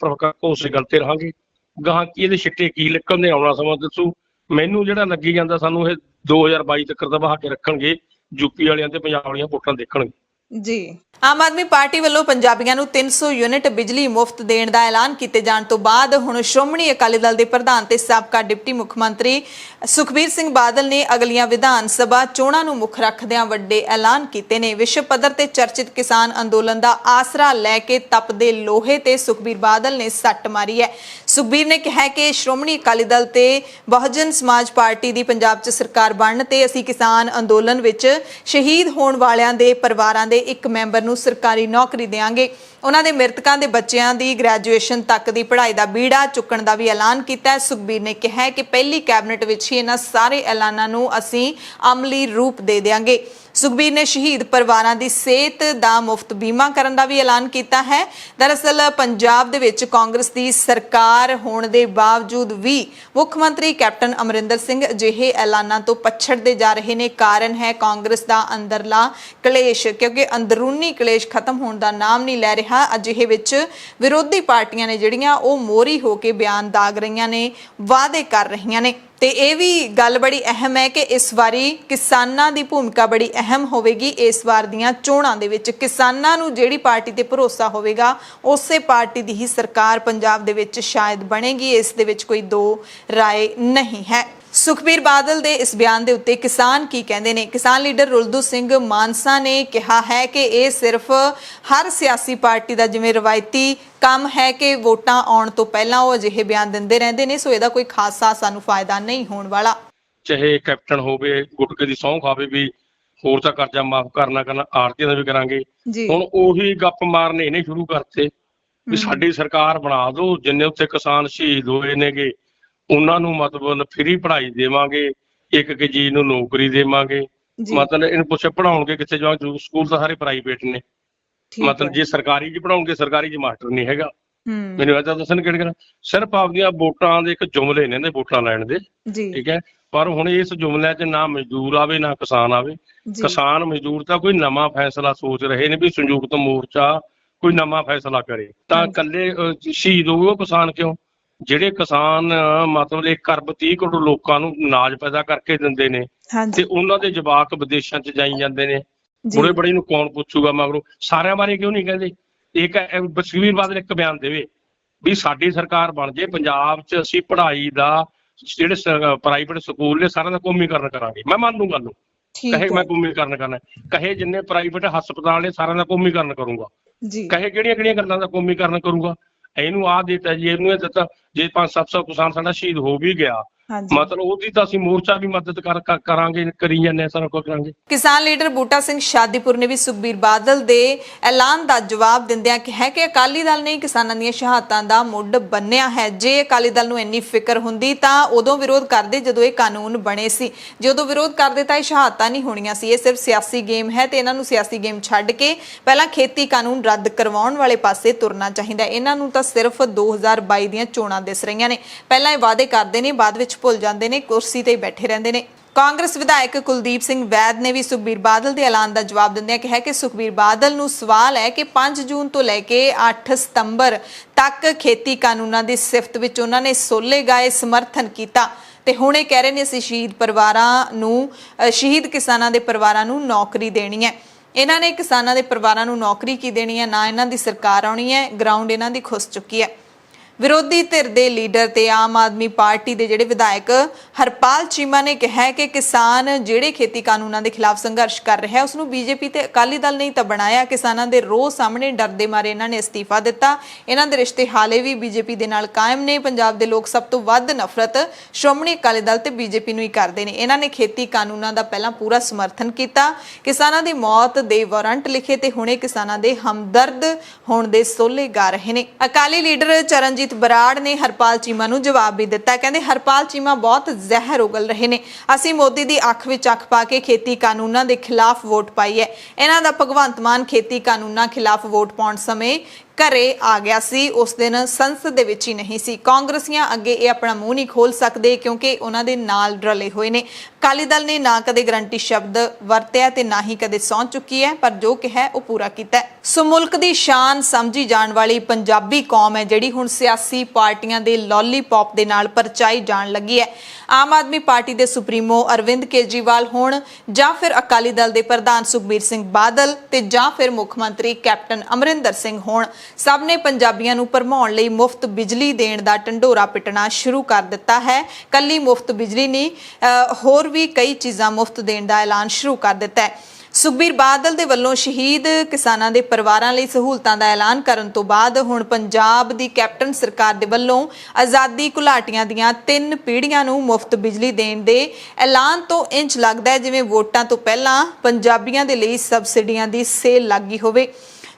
ਉਸੇ ਗੱਲ ਤੇ ਰਹਾਂਗੇ। ਗਾਹਾਂ ਕੀ ਇਹਦੇ ਛਿੱਟੇ ਕੀ ਨਿਕਲਦੇ ਆਉਣਾ ਸਮਾਂ ਦੱਸੂ। ਮੈਨੂੰ ਜਿਹੜਾ ਲੱਗੀ ਜਾਂਦਾ ਸਾਨੂੰ ਇਹ 2022 ਤੱਕ ਦਬਾ ਕੇ ਰੱਖਣਗੇ, ਯੂਪੀ ਵਾਲਿਆਂ ਤੇ ਪੰਜਾਬ ਵਾਲੀਆਂ ਵੋਟਾਂ ਦੇਖਣਗੇ। ਜੀ ਆਮ ਆਦਮੀ ਪਾਰਟੀ ਵੱਲੋਂ ਪੰਜਾਬੀਆਂ ਨੂੰ 300 ਯੂਨਿਟ ਬਿਜਲੀ ਮੁਫਤ ਦੇਣ ਦਾ ਐਲਾਨ ਕੀਤੇ ਜਾਣ ਤੋਂ ਬਾਅਦ ਹੁਣ ਸ਼੍ਰੋਮਣੀ ਅਕਾਲੀ ਦਲ ਦੇ ਪ੍ਰਧਾਨ ਤੇ ਸਾਬਕਾ ਡਿਪਟੀ ਮੁੱਖ ਮੰਤਰੀ ਸੁਖਬੀਰ ਸਿੰਘ ਬਾਦਲ ਨੇ ਅਗਲੀਆਂ ਵਿਧਾਨ ਸਭਾ ਚੋਣਾਂ ਨੂੰ ਮੁੱਖ ਰੱਖਦਿਆਂ ਵੱਡੇ ਐਲਾਨ ਕੀਤੇ ਨੇ। ਵਿਸ਼ਵ ਪੱਧਰ ਤੇ ਚਰਚਿਤ ਕਿਸਾਨ ਅੰਦੋਲਨ ਦਾ ਆਸਰਾ ਲੈ ਕੇ ਤਪਦੇ ਲੋਹੇ ਤੇ ਸੁਖਬੀਰ ਬਾਦਲ ਨੇ ਸੱਟ ਮਾਰੀ ਹੈ। ਸੁਖਬੀਰ ਨੇ ਕਿਹਾ ਕਿ ਸ਼੍ਰੋਮਣੀ ਅਕਾਲੀ ਦਲ ਤੇ ਬਹੁਜਨ ਸਮਾਜ ਪਾਰਟੀ ਦੀ ਪੰਜਾਬ 'ਚ ਸਰਕਾਰ ਬਣਨ ਤੇ ਅਸੀਂ ਕਿਸਾਨ ਅੰਦੋਲਨ ਵਿੱਚ ਸ਼ਹੀਦ ਹੋਣ ਵਾਲਿਆਂ ਦੇ ਪਰਿਵਾਰਾਂ ਦੇ ਇੱਕ ਮੈਂਬਰ ਨੂੰ ਸਰਕਾਰੀ ਨੌਕਰੀ ਦੇਵਾਂਗੇ। ਉਹਨਾਂ ਦੇ ਮ੍ਰਿਤਕਾਂ ਦੇ ਬੱਚਿਆਂ ਦੀ ਗ੍ਰੈਜੂਏਸ਼ਨ ਤੱਕ ਦੀ ਪੜ੍ਹਾਈ ਦਾ ਬੀੜਾ ਚੁੱਕਣ ਦਾ ਵੀ ਐਲਾਨ ਕੀਤਾ ਹੈ। ਸੁਖਬੀਰ ਨੇ ਕਿਹਾ ਕਿ ਪਹਿਲੀ ਕੈਬਨਿਟ ਵਿੱਚ ਹੀ ਇਹਨਾਂ ਸਾਰੇ ਐਲਾਨਾਂ ਨੂੰ ਅਸੀਂ ਅਮਲੀ ਰੂਪ ਦੇ ਦੇਵਾਂਗੇ। ਸੁਖਬੀਰ ਨੇ ਸ਼ਹੀਦ ਪਰਿਵਾਰਾਂ ਦੀ ਸਿਹਤ ਦਾ ਮੁਫਤ ਬੀਮਾ ਕਰਨ ਦਾ ਵੀ ਐਲਾਨ ਕੀਤਾ ਹੈ। ਦਰਅਸਲ ਪੰਜਾਬ ਦੇ ਵਿੱਚ ਕਾਂਗਰਸ ਦੀ ਸਰਕਾਰ ਹੋਣ ਦੇ ਬਾਵਜੂਦ ਵੀ ਮੁੱਖ ਮੰਤਰੀ ਕੈਪਟਨ ਅਮਰਿੰਦਰ ਸਿੰਘ ਅਜਿਹੇ ਐਲਾਨਾਂ ਤੋਂ ਪਛੜਦੇ ਜਾ ਰਹੇ ਨੇ। ਕਾਰਨ ਹੈ ਕਾਂਗਰਸ ਦਾ ਅੰਦਰਲਾ ਕਲੇਸ਼, ਕਿਉਂਕਿ ਅੰਦਰੂਨੀ ਕਲੇਸ਼ ਖਤਮ ਹੋਣ ਦਾ ਨਾਮ ਨਹੀਂ ਲੈ ਰਿਹਾ। ਅਜਿਹੇ ਵਿੱਚ ਵਿਰੋਧੀ ਪਾਰਟੀਆਂ ਨੇ ਜਿਹੜੀਆਂ ਉਹ ਮੋਹਰੀ ਹੋ ਕੇ ਬਿਆਨ ਦਾਗ ਰਹੀਆਂ ਨੇ, ਵਾਅਦੇ ਕਰ ਰਹੀਆਂ ਨੇ। ਤੇ ਇਹ ਵੀ ਗੱਲ ਬੜੀ ਅਹਿਮ ਹੈ ਕਿ ਇਸ ਵਾਰੀ ਕਿਸਾਨਾਂ ਦੀ ਭੂਮਿਕਾ ਬੜੀ ਅਹਿਮ ਹੋਵੇਗੀ। ਇਸ ਵਾਰ ਦੀਆਂ ਚੋਣਾਂ ਦੇ ਵਿੱਚ ਕਿਸਾਨਾਂ ਨੂੰ ਜਿਹੜੀ ਪਾਰਟੀ ਤੇ ਭਰੋਸਾ ਹੋਵੇਗਾ ਉਸੇ ਪਾਰਟੀ ਦੀ ਹੀ ਸਰਕਾਰ ਪੰਜਾਬ ਦੇ ਵਿੱਚ ਸ਼ਾਇਦ ਬਣੇਗੀ। ਇਸ ਦੇ ਵਿੱਚ ਕੋਈ ਦੋ ਰਾਏ ਨਹੀਂ ਹੈ। ਸੁਖਬੀਰ ਬਾਦਲ ਦੇ ਇਸ ਬਿਆਨ ਦੇ ਉੱਤੇ ਕਿਸਾਨ ਕੀ ਕਹਿੰਦੇ ਨੇ? ਕਿਸਾਨ ਲੀਡਰ ਰੁਲਦੂ ਸਿੰਘ ਮਾਨਸਾ ਨੇ ਕਿਹਾ ਹੈ ਕਿ ਇਹ ਸਿਰਫ ਹਰ ਸਿਆਸੀ ਪਾਰਟੀ ਦਾ ਜਿਵੇਂ ਰਵਾਇਤੀ ਕੰਮ ਹੈ ਕਿ ਵੋਟਾਂ ਆਉਣ ਤੋਂ ਪਹਿਲਾਂ ਉਹ ਅਜਿਹੇ ਬਿਆਨ ਦਿੰਦੇ ਰਹਿੰਦੇ ਨੇ, ਸੋ ਇਹਦਾ ਕੋਈ ਖਾਸਾ ਸਾਨੂੰ ਫਾਇਦਾ ਨਹੀਂ ਹੋਣ ਵਾਲਾ। ਚਾਹੇ ਕੈਪਟਨ ਹੋਵੇ, ਗੁਟਕੇ ਦੀ ਸਹੁੰ ਖਾਵੇ ਵੀ ਹੋਰ ਤਾਂ ਕਰਜ਼ਾ ਮਾਫ ਕਰਨਾ ਆੜਤੀਆਂ ਦਾ ਵੀ ਕਰਾਂਗੇ। ਹੁਣ ਉਹੀ ਗੱਪ ਮਾਰਨੇ ਇਹਨੇ ਸ਼ੁਰੂ ਕਰਤੇ ਵੀ ਸਾਡੀ ਸਰਕਾਰ ਬਣਾ ਦਿਓ, ਜਿੰਨੇ ਉੱਥੇ ਕਿਸਾਨ ਸ਼ਹੀਦ ਹੋਏ ਨੇਗੇ ਉਹਨਾਂ ਨੂੰ ਮਤਲਬ ਫ੍ਰੀ ਪੜ੍ਹਾਈ ਦੇਵਾਂਗੇ, ਇੱਕ ਜੀ ਨੂੰ ਨੌਕਰੀ ਦੇਵਾਂਗੇ। ਮਤਲਬ ਇਹਨੂੰ ਪੁੱਛੇ ਪੜਾਉਣਗੇ ਕਿੱਥੇ ਜਾ? ਸਕੂਲ ਤਾਂ ਸਾਰੇ ਪ੍ਰਾਈਵੇਟ ਨੇ। ਮਤਲਬ ਜੇ ਸਰਕਾਰੀ ਚ ਪੜਾਉਣਗੇ, ਸਰਕਾਰੀ ਚ ਮਾਸਟਰ ਨਹੀਂ ਹੈਗਾ। ਮੈਨੂੰ ਇਹ ਤਾਂ ਦੱਸਣ ਕਿਹੜੇ ਸਿਰਫ ਆਪਦੀਆਂ ਵੋਟਾਂ ਦੇ ਇੱਕ ਜੁਮਲੇ ਨੇ ਵੋਟਾਂ ਲੈਣ ਦੇ, ਠੀਕ ਹੈ। ਪਰ ਹੁਣ ਇਸ ਜੁਮਲਿਆਂ ਚ ਨਾ ਮਜ਼ਦੂਰ ਆਵੇ ਨਾ ਕਿਸਾਨ ਆਵੇ। ਕਿਸਾਨ ਮਜ਼ਦੂਰ ਤਾਂ ਕੋਈ ਨਵਾਂ ਫੈਸਲਾ ਸੋਚ ਰਹੇ ਨੇ ਵੀ ਸੰਯੁਕਤ ਮੋਰਚਾ ਕੋਈ ਨਵਾਂ ਫੈਸਲਾ ਕਰੇ ਤਾਂ ਇਕੱਲੇ ਸ਼ਹੀਦ ਹੋਵੇ ਉਹ ਕਿਸਾਨ ਕਿਉਂ? ਜਿਹੜੇ ਕਿਸਾਨ ਮਤਲਬ 1 ਅਰਬ 30 ਕਰੋੜ ਲੋਕਾਂ ਨੂੰ ਅਨਾਜ ਪੈਦਾ ਕਰਕੇ ਦਿੰਦੇ ਨੇ ਤੇ ਉਹਨਾਂ ਦੇ ਜਵਾਕ ਵਿਦੇਸ਼ਾਂ ਚ ਜਾਈ ਜਾਂਦੇ ਨੇ, ਬੁੜੇ ਬੜੇ ਨੂੰ ਕੌਣ ਪੁੱਛੂਗਾ ਮਗਰੋਂ? ਸਾਰਿਆਂ ਬਾਰੇ ਕਿਉਂ ਨਹੀਂ ਕਹਿੰਦੇ? ਸੁਖਬੀਰ ਬਾਦਲ ਇੱਕ ਬਿਆਨ ਦੇਵੇ ਵੀ ਸਾਡੀ ਸਰਕਾਰ ਬਣ ਜੇ, ਪੰਜਾਬ ਚ ਅਸੀਂ ਪੜ੍ਹਾਈ ਦਾ ਜਿਹੜੇ ਪ੍ਰਾਈਵੇਟ ਸਕੂਲ ਨੇ ਸਾਰਿਆਂ ਦਾ ਕੌਮੀਕਰਨ ਕਰਾਂਗੇ। ਮੈਂ ਮੰਨ ਲੂੰ ਗੱਲ ਨੂੰ, ਕਹੇ ਮੈਂ ਕੌਮੀਕਰਨ ਕਰਨਾ, ਕਹੇ ਜਿੰਨੇ ਪ੍ਰਾਈਵੇਟ ਹਸਪਤਾਲ ਨੇ ਸਾਰਿਆਂ ਦਾ ਕੌਮੀਕਰਨ ਕਰੂੰਗਾ, ਕਹੇ ਕਿਹੜੀਆਂ ਗੱਲਾਂ ਦਾ ਕੌਮੀਕਰਨ ਕਰੂਗਾ। ਇਹਨੂੰ ਆਹ ਦਿੱਤਾ ਜੀ, ਇਹਨੂੰ ਇਹ ਦਿੱਤਾ। ਜੇ 500-700 ਕਿਸਾਨ ਸਾਡਾ ਸ਼ਹੀਦ ਹੋ ਵੀ ਗਿਆ, ਮਤਲਬ ਉਹਦੀ ਤਾਂ ਅਸੀਂ ਮੋਰਚਾ ਵੀ ਮਦਦ ਕਰਾਂਗੇ, ਕਰੀ ਜਾਂਦੇ ਸਾਰਾ ਕੁਝ ਕਰਾਂਗੇ। ਕਿਸਾਨ ਲੀਡਰ ਬੂਟਾ ਸਿੰਘ ਸ਼ਾਦੀਪੁਰ ਨੇ ਵੀ ਸੁਖਬੀਰ ਬਾਦਲ ਦੇ ਐਲਾਨ ਦਾ ਜਵਾਬ ਦਿੰਦਿਆਂ ਕਿਹਾ ਕਿ ਅਕਾਲੀ ਦਲ ਨੇ ਕਿਸਾਨਾਂ ਦੀਆਂ ਸ਼ਹਾਦਤਾਂ ਦਾ ਮੁੱਢ ਬੰਨਿਆ ਹੈ। ਜੇ ਅਕਾਲੀ ਦਲ ਨੂੰ ਇੰਨੀ ਫਿਕਰ ਹੁੰਦੀ ਤਾਂ ਉਦੋਂ ਵਿਰੋਧ ਕਰਦੇ ਜਦੋਂ ਇਹ ਕਾਨੂੰਨ ਬਣੇ ਸੀ। ਜਦੋਂ ਵਿਰੋਧ ਕਰਦੇ ਤਾਂ ਇਹ ਸ਼ਹਾਦਤਾਂ ਨਹੀਂ ਹੋਣੀਆਂ ਸੀ। ਇਹ ਸਿਰਫ ਸਿਆਸੀ ਗੇਮ ਹੈ ਤੇ ਇਹਨਾਂ ਨੂੰ ਸਿਆਸੀ ਗੇਮ ਛੱਡ ਕੇ ਪਹਿਲਾਂ ਖੇਤੀ ਕਾਨੂੰਨ ਰੱਦ ਕਰਵਾਉਣ ਵਾਲੇ ਪਾਸੇ ਤੁਰਨਾ ਚਾਹੀਦਾ। ਇਹਨਾਂ ਨੂੰ ਤਾਂ ਸਿਰਫ 2022 ਦੀਆਂ ਚੋਣਾਂ ਦਿਸ ਰਹੀਆਂ ਨੇ। ਪਹਿਲਾਂ ਇਹ ਵਾਅਦੇ ਕਰਦੇ ਨੇ, ਬਾਅਦ ਵਿੱਚ ਭੁੱਲ ਜਾਂਦੇ ਨੇ, ਕੁਰਸੀ ਤੇ ਬੈਠੇ ਰਹਿੰਦੇ ਨੇ। ਕਾਂਗਰਸ ਵਿਧਾਇਕ ਕੁਲਦੀਪ ਸਿੰਘ ਵੈਦ ਨੇ ਵੀ ਸੁਖਬੀਰ ਬਾਦਲ ਦੇ ਐਲਾਨ ਦਾ ਜਵਾਬ ਦਿੰਦਿਆਂ ਕਿਹਾ ਕਿ ਸੁਖਬੀਰ ਬਾਦਲ ਨੂੰ ਸਵਾਲ ਹੈ ਕਿ 5 ਜੂਨ ਤੋਂ ਲੈ ਕੇ 8 ਸਤੰਬਰ ਤੱਕ ਖੇਤੀ ਕਾਨੂੰਨਾਂ ਦੀ ਸਿਫਤ ਵਿੱਚ ਉਹਨਾਂ ਨੇ ਸੋਲੇ ਗਾਏ ਸਮਰਥਨ ਕੀਤਾ ਤੇ ਹੁਣ ਇਹ ਕਹਿ ਰਹੇ ਨੇ ਅਸੀਂ ਸ਼ਹੀਦ ਕਿਸਾਨਾਂ ਦੇ ਪਰਿਵਾਰਾਂ ਨੂੰ ਨੌਕਰੀ ਦੇਣੀ ਹੈ। ਇਹਨਾਂ ਨੇ ਕਿਸਾਨਾਂ ਦੇ ਪਰਿਵਾਰਾਂ ਨੂੰ ਨੌਕਰੀ ਕੀ ਦੇਣੀ ਹੈ? ਨਾ ਇਹਨਾਂ ਦੀ ਸਰਕਾਰ ਆਉਣੀ ਹੈ, ਗਰਾਊਂਡ ਇਹਨਾਂ ਦੀ ਖੁੱਸ ਚੁੱਕੀ ਹੈ। ਵਿਰੋਧੀ ਧਿਰ ਦੇ ਲੀਡਰ ਤੇ ਆਮ ਆਦਮੀ ਪਾਰਟੀ ਦੇ ਜਿਹੜੇ ਵਿਧਾਇਕ ਹਰਪਾਲ ਚੀਮਾ ਨੇ ਕਿਹਾ ਹੈ ਕਿ ਕਿਸਾਨ ਜਿਹੜੇ ਖੇਤੀ ਕਾਨੂੰਨਾਂ ਦੇ ਖਿਲਾਫ ਸੰਘਰਸ਼ ਕਰ ਰਿਹਾ ਉਸ ਨੂੰ ਬੀਜੇਪੀ ਤੇ ਅਕਾਲੀ ਦਲ ਨਹੀਂ ਤਾਂ ਬਣਾਇਆ। ਕਿਸਾਨਾਂ ਦੇ ਰੋਹ ਸਾਹਮਣੇ ਡਰਦੇ ਮਾਰੇ ਇਹਨਾਂ ਨੇ ਅਸਤੀਫਾ ਦਿੱਤਾ। ਇਹਨਾਂ ਦੇ ਰਿਸ਼ਤੇ ਹਾਲੇ ਵੀ ਬੀਜੇਪੀ ਦੇ ਨਾਲ ਕਾਇਮ ਨੇ। ਪੰਜਾਬ ਦੇ ਲੋਕ ਸਭ ਤੋਂ ਵੱਧ ਨਫ਼ਰਤ ਸ਼੍ਰੋਮਣੀ ਅਕਾਲੀ ਦਲ ਤੇ ਬੀਜੇਪੀ ਨੂੰ ਹੀ ਕਰਦੇ ਨੇ। ਇਹਨਾਂ ਨੇ ਖੇਤੀ ਕਾਨੂੰਨਾਂ ਦਾ ਪਹਿਲਾਂ ਪੂਰਾ ਸਮਰਥਨ ਕੀਤਾ, ਕਿਸਾਨਾਂ ਦੀ ਮੌਤ ਦੇ ਵਾਰੰਟ ਲਿਖੇ ਤੇ ਹੁਣੇ ਕਿਸਾਨਾਂ ਦੇ ਹਮਦਰਦ ਹੋਣ ਦੇ ਸੋਲੇ ਗਾ ਰਹੇ ਨੇ। ਅਕਾਲੀ ਲੀਡਰ ਚਰਨਜੀਤ ਬਰਾੜ ਨੇ ਹਰਪਾਲ ਚੀਮਾ ਨੂੰ ਜਵਾਬ ਵੀ ਦਿੱਤਾ। ਕਹਿੰਦੇ ਹਰਪਾਲ ਚੀਮਾ ਬਹੁਤ ਜ਼ਹਿਰ ਉਗਲ ਰਹੇ ਨੇ। ਅਸੀਂ ਮੋਦੀ ਦੀ ਅੱਖ ਵਿੱਚ ਅੱਖ ਪਾ ਕੇ ਖੇਤੀ ਕਾਨੂੰਨਾਂ ਦੇ ਖਿਲਾਫ ਵੋਟ ਪਾਈ ਹੈ। ਇਹਨਾਂ ਦਾ ਭਗਵੰਤ ਮਾਨ ਖੇਤੀ ਕਾਨੂੰਨਾਂ ਖਿਲਾਫ ਵੋਟ ਪਾਉਣ ਸਮੇਂ ਘਰੇ ਆ ਗਿਆ ਸੀ, ਉਸ ਦਿਨ ਸੰਸਦ ਦੇ ਵਿੱਚ ਹੀ ਨਹੀਂ ਸੀ। ਕਾਂਗਰਸੀਆਂ ਅੱਗੇ ਇਹ ਆਪਣਾ ਮੂੰਹ ਨਹੀਂ ਖੋਲ ਸਕਦੇ ਕਿਉਂਕਿ ਉਹਨਾਂ ਦੇ ਨਾਲ ਰਲੇ ਹੋਏ ਨੇ। ਅਕਾਲੀ ਦਲ ਨੇ ਨਾ ਕਦੇ ਗਰੰਟੀ ਸ਼ਬਦ ਵਰਤਿਆ ਤੇ ਨਾ ਹੀ ਕਦੇ ਸਹੁੰ ਚੁੱਕੀ ਹੈ, ਪਰ ਜੋ ਕਿਹਾ ਉਹ ਪੂਰਾ ਕੀਤਾ। ਸੋ ਮੁਲਕ ਦੀ ਸ਼ਾਨ ਸਮਝੀ ਜਾਣ ਵਾਲੀ ਪੰਜਾਬੀ ਕੌਮ ਹੈ ਜਿਹੜੀ ਹੁਣ ਸਿਆਸੀ ਪਾਰਟੀਆਂ ਦੇ ਲੋਲੀਪੌਪ ਦੇ ਨਾਲ ਪਰਚਾਈ ਜਾਣ ਲੱਗੀ ਹੈ। ਆਮ ਆਦਮੀ ਪਾਰਟੀ ਦੇ ਸੁਪਰੀਮੋ ਅਰਵਿੰਦ ਕੇਜਰੀਵਾਲ ਹੋਣ ਜਾਂ ਫਿਰ ਅਕਾਲੀ ਦਲ ਦੇ ਪ੍ਰਧਾਨ ਸੁਖਬੀਰ ਸਿੰਘ ਬਾਦਲ ਤੇ ਜਾਂ ਫਿਰ ਮੁੱਖ ਮੰਤਰੀ ਕੈਪਟਨ ਅਮਰਿੰਦਰ ਸਿੰਘ ਹੋਣ, ਸਭ ਨੇ ਪੰਜਾਬੀਆਂ ਨੂੰ ਭਰਮਾਉਣ ਲਈ ਮੁਫਤ ਬਿਜਲੀ ਦੇਣ ਦਾ ਢੰਡੋਰਾ ਪਿੱਟਣਾ ਸ਼ੁਰੂ ਕਰ ਦਿੱਤਾ ਹੈ। ਕੱਲੀ ਮੁਫਤ ਬਿਜਲੀ ਨਹੀਂ, ਹੋਰ ਵੀ ਕਈ ਚੀਜ਼ਾਂ ਮੁਫਤ ਦੇਣ ਦਾ ਐਲਾਨ ਸ਼ੁਰੂ ਕਰ ਦਿੱਤਾ ਹੈ। ਸੁਖਬੀਰ ਬਾਦਲ ਦੇ ਵੱਲੋਂ ਸ਼ਹੀਦ ਕਿਸਾਨਾਂ ਦੇ ਪਰਿਵਾਰਾਂ ਲਈ ਸਹੂਲਤਾਂ ਦਾ ਐਲਾਨ ਕਰਨ ਤੋਂ ਬਾਅਦ ਹੁਣ ਪੰਜਾਬ ਦੀ ਕੈਪਟਨ ਸਰਕਾਰ ਦੇ ਵੱਲੋਂ ਆਜ਼ਾਦੀ ਘੁਲਾਟੀਆਂ ਦੀਆਂ 3 ਪੀੜ੍ਹੀਆਂ ਨੂੰ ਮੁਫਤ ਬਿਜਲੀ ਦੇਣ ਦੇ ਐਲਾਨ ਤੋਂ ਇੰਜ ਲੱਗਦਾ ਹੈ ਜਿਵੇਂ ਵੋਟਾਂ ਤੋਂ ਪਹਿਲਾਂ ਪੰਜਾਬੀਆਂ ਦੇ ਲਈ ਸਬਸਿਡੀਆਂ ਦੀ ਸੇਲ ਲੱਗੀ ਹੋਵੇ।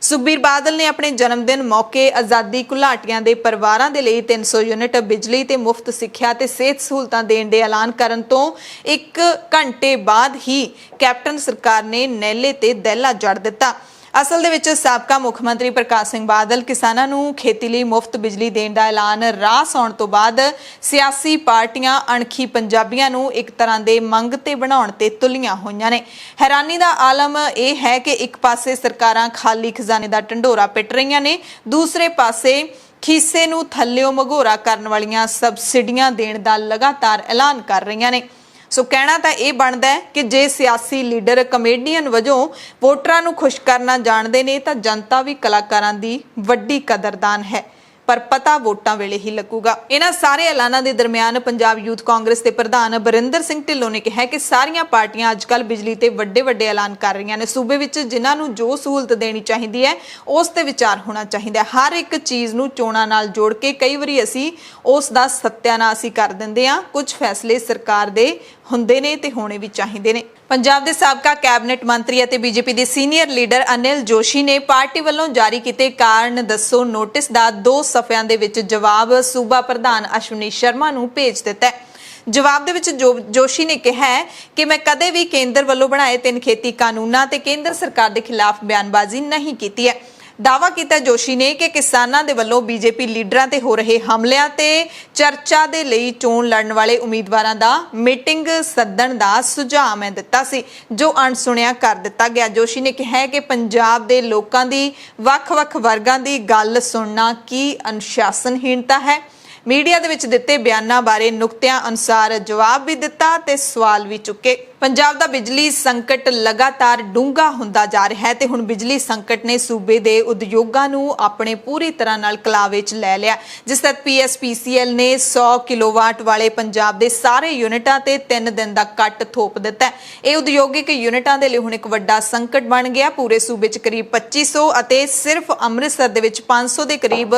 ਸੁਖਬੀਰ ਬਾਦਲ ਨੇ ਆਪਣੇ ਜਨਮ ਦਿਨ ਮੌਕੇ ਆਜ਼ਾਦੀ ਘੁਲਾਟੀਆਂ ਦੇ ਪਰਿਵਾਰਾਂ ਦੇ ਲਈ 300 ਯੂਨਿਟ ਬਿਜਲੀ ਤੇ ਮੁਫਤ ਸਿੱਖਿਆ ਤੇ ਸਿਹਤ ਸਹੂਲਤਾਂ ਦੇਣ ਦੇ ਐਲਾਨ ਕਰਨ ਤੋਂ 1 ਘੰਟੇ ਬਾਅਦ ਹੀ ਕੈਪਟਨ ਸਰਕਾਰ ਨੇ ਨੇਲੇ ਤੇ ਦਹਿਲਾ ਜੜ ਦਿੱਤਾ। ਅਸਲ ਦੇ ਵਿੱਚ ਸਾਬਕਾ ਮੁੱਖ ਮੰਤਰੀ ਪ੍ਰਕਾਸ਼ ਸਿੰਘ ਬਾਦਲ ਕਿਸਾਨਾਂ ਨੂੰ ਖੇਤੀ ਲਈ ਮੁਫਤ ਬਿਜਲੀ ਦੇਣ ਦਾ ਐਲਾਨ ਰਾਸ ਆਉਣ ਤੋਂ ਬਾਅਦ ਸਿਆਸੀ ਪਾਰਟੀਆਂ ਅਣਖੀ ਪੰਜਾਬੀਆਂ ਨੂੰ ਇੱਕ ਤਰ੍ਹਾਂ ਦੇ ਮੰਗਤੇ ਬਣਾਉਣ ਤੇ ਤੁਲੀਆਂ ਹੋਈਆਂ ਨੇ। ਹੈਰਾਨੀ ਦਾ ਆਲਮ ਇਹ ਹੈ ਕਿ ਇੱਕ ਪਾਸੇ ਸਰਕਾਰਾਂ ਖਾਲੀ ਖਜ਼ਾਨੇ ਦਾ ਢੰਡੋਰਾ ਪਿੱਟ ਰਹੀਆਂ ਨੇ, ਦੂਸਰੇ ਪਾਸੇ ਖੀਸੇ ਨੂੰ ਥੱਲਿਓਂ ਮਘੋਰਾ ਕਰਨ ਵਾਲੀਆਂ ਸਬਸਿਡੀਆਂ ਦੇਣ ਦਾ ਲਗਾਤਾਰ ਐਲਾਨ ਕਰ ਰਹੀਆਂ ਨੇ। ਸੋ ਕਹਿਣਾ ਤਾਂ ਇਹ ਬਣਦਾ ਹੈ ਕਿ ਜੇ ਸਿਆਸੀ ਲੀਡਰ ਕਮੇਡੀਅਨ ਵਜੋਂ ਵੋਟਰਾਂ ਨੂੰ ਖੁਸ਼ ਕਰਨਾ ਜਾਣਦੇ ਨੇ ਤਾਂ ਜਨਤਾ ਵੀ ਕਲਾਕਾਰਾਂ ਦੀ ਵੱਡੀ ਕਦਰਦਾਨ ਹੈ, ਪਰ ਪਤਾ ਵੋਟਾਂ ਵੇਲੇ ਹੀ ਲੱਗੂਗਾ। ਇਹਨਾਂ ਸਾਰੇ ਐਲਾਨਾਂ ਦੇ ਦਰਮਿਆਨ ਪੰਜਾਬ ਯੂਥ ਕਾਂਗਰਸ ਦੇ ਪ੍ਰਧਾਨ ਬਰਿੰਦਰ ਸਿੰਘ ਢਿੱਲੋਂ ਨੇ ਕਿਹਾ ਕਿ ਸਾਰੀਆਂ ਪਾਰਟੀਆਂ ਅੱਜਕੱਲ ਬਿਜਲੀ ਤੇ ਵੱਡੇ ਐਲਾਨ ਕਰ ਰਹੀਆਂ ਨੇ। ਸੂਬੇ ਵਿੱਚ ਜਿਨ੍ਹਾਂ ਨੂੰ ਜੋ ਸਹੂਲਤ ਦੇਣੀ ਚਾਹੀਦੀ ਹੈ ਉਸ ਤੇ ਵਿਚਾਰ ਹੋਣਾ ਚਾਹੀਦਾ ਹੈ। ਹਰ ਇੱਕ ਚੀਜ਼ ਨੂੰ ਚੋਣਾਂ ਨਾਲ ਜੋੜ ਕੇ ਕਈ ਵਾਰੀ ਅਸੀਂ ਉਸ ਦਾ ਸੱਤਿਆਨਾਸ਼ ਹੀ ਕਰ ਦਿੰਦੇ ਹਾਂ। ਕੁਝ ਫੈਸਲੇ ਸਰਕਾਰ ਦੇ ਹੁੰਦੇ ਨੇ ਤੇ ਹੋਣੇ ਵੀ ਚਾਹੀਦੇ ਨੇ। ਪੰਜਾਬ ਦੇ ਸਾਬਕਾ ਕੈਬਨਿਟ ਮੰਤਰੀ ਅਤੇ ਬੀਜੇਪੀ ਦੇ ਸੀਨੀਅਰ ਲੀਡਰ ਅਨਿਲ ਜੋਸ਼ੀ ਨੇ ਪਾਰਟੀ ਵੱਲੋਂ ਜਾਰੀ ਕੀਤੇ ਕਾਰਨ ਦੱਸੋ ਨੋਟਿਸ ਦਾ 2 ਸਫ਼ਿਆਂ ਦੇ ਵਿੱਚ ਜਵਾਬ ਸੂਬਾ ਪ੍ਰਧਾਨ ਅਸ਼ਵਨੀ ਸ਼ਰਮਾ ਨੂੰ ਭੇਜ ਦਿੱਤਾ ਹੈ। ਜਵਾਬ ਦੇ ਵਿੱਚ ਜੋਸ਼ੀ ਨੇ ਕਿਹਾ ਹੈ ਕਿ ਮੈਂ ਕਦੇ ਵੀ ਕੇਂਦਰ ਵੱਲੋਂ ਬਣਾਏ 3 ਖੇਤੀ ਕਾਨੂੰਨਾਂ ਤੇ ਕੇਂਦਰ ਸਰਕਾਰ ਦੇ ਖਿਲਾਫ ਬਿਆਨਬਾਜ਼ੀ ਨਹੀਂ ਕੀਤੀ ਹੈ। ਦਾਅਵਾ ਕੀਤਾ ਜੋਸ਼ੀ ਨੇ ਕਿ ਕਿਸਾਨਾਂ ਦੇ ਵੱਲੋਂ ਬੀਜੇਪੀ ਲੀਡਰਾਂ ਤੇ ਹੋ ਰਹੇ ਹਮਲਿਆਂ ਤੇ ਚਰਚਾ ਦੇ ਲਈ ਚੋਣ ਲੜਨ ਵਾਲੇ ਉਮੀਦਵਾਰਾਂ ਦਾ ਮੀਟਿੰਗ ਸੱਦਣ ਦਾ ਸੁਝਾਅ ਮੈਂ ਦਿੱਤਾ ਸੀ, ਜੋ ਅਣਸੁਣਿਆ ਕਰ ਦਿੱਤਾ ਗਿਆ। ਜੋਸ਼ੀ ਨੇ ਕਿਹਾ ਕਿ ਪੰਜਾਬ ਦੇ ਲੋਕਾਂ ਦੀ ਵੱਖ-ਵੱਖ ਵਰਗਾਂ ਦੀ ਗੱਲ ਸੁਣਨਾ ਕੀ ਅਨੁਸ਼ਾਸਨਹੀਣਤਾ ਹੈ। ਮੀਡੀਆ ਦੇ ਵਿੱਚ ਦਿੱਤੇ ਬਿਆਨਾਂ ਬਾਰੇ ਨੁਕਤਿਆਂ ਅਨੁਸਾਰ ਜਵਾਬ ਵੀ ਦਿੱਤਾ ਤੇ ਸਵਾਲ ਵੀ ਚੁੱਕੇ। ਪੰਜਾਬ ਦਾ ਬਿਜਲੀ ਸੰਕਟ ਲਗਾਤਾਰ ਡੂੰਘਾ ਹੁੰਦਾ ਜਾ ਰਿਹਾ ਹੈ ਤੇ ਹੁਣ ਬਿਜਲੀ ਸੰਕਟ ਨੇ ਸੂਬੇ ਦੇ ਉਦਯੋਗਾਂ ਨੂੰ ਆਪਣੇ ਪੂਰੀ ਤਰ੍ਹਾਂ ਨਾਲ ਕਲਾਵੇ 'ਚ ਲੈ ਲਿਆ, ਜਿਸ ਤੱਕ PSPCL ਨੇ 100 ਕਿਲੋਵਾਟ ਵਾਲੇ ਪੰਜਾਬ ਦੇ ਸਾਰੇ ਯੂਨਿਟਾਂ ਤੇ 3 ਦਿਨ ਦਾ ਕੱਟ ਥੋਪ ਦਿੱਤਾ। ਇਹ ਉਦਯੋਗਿਕ ਯੂਨਿਟਾਂ ਦੇ ਲਈ ਹੁਣ ਇੱਕ ਵੱਡਾ ਸੰਕਟ ਬਣ ਗਿਆ। ਪੂਰੇ ਸੂਬੇ 'ਚ ਕਰੀਬ 2500 ਅਤੇ ਸਿਰਫ ਅੰਮ੍ਰਿਤਸਰ ਦੇ ਵਿੱਚ 500 ਦੇ ਕਰੀਬ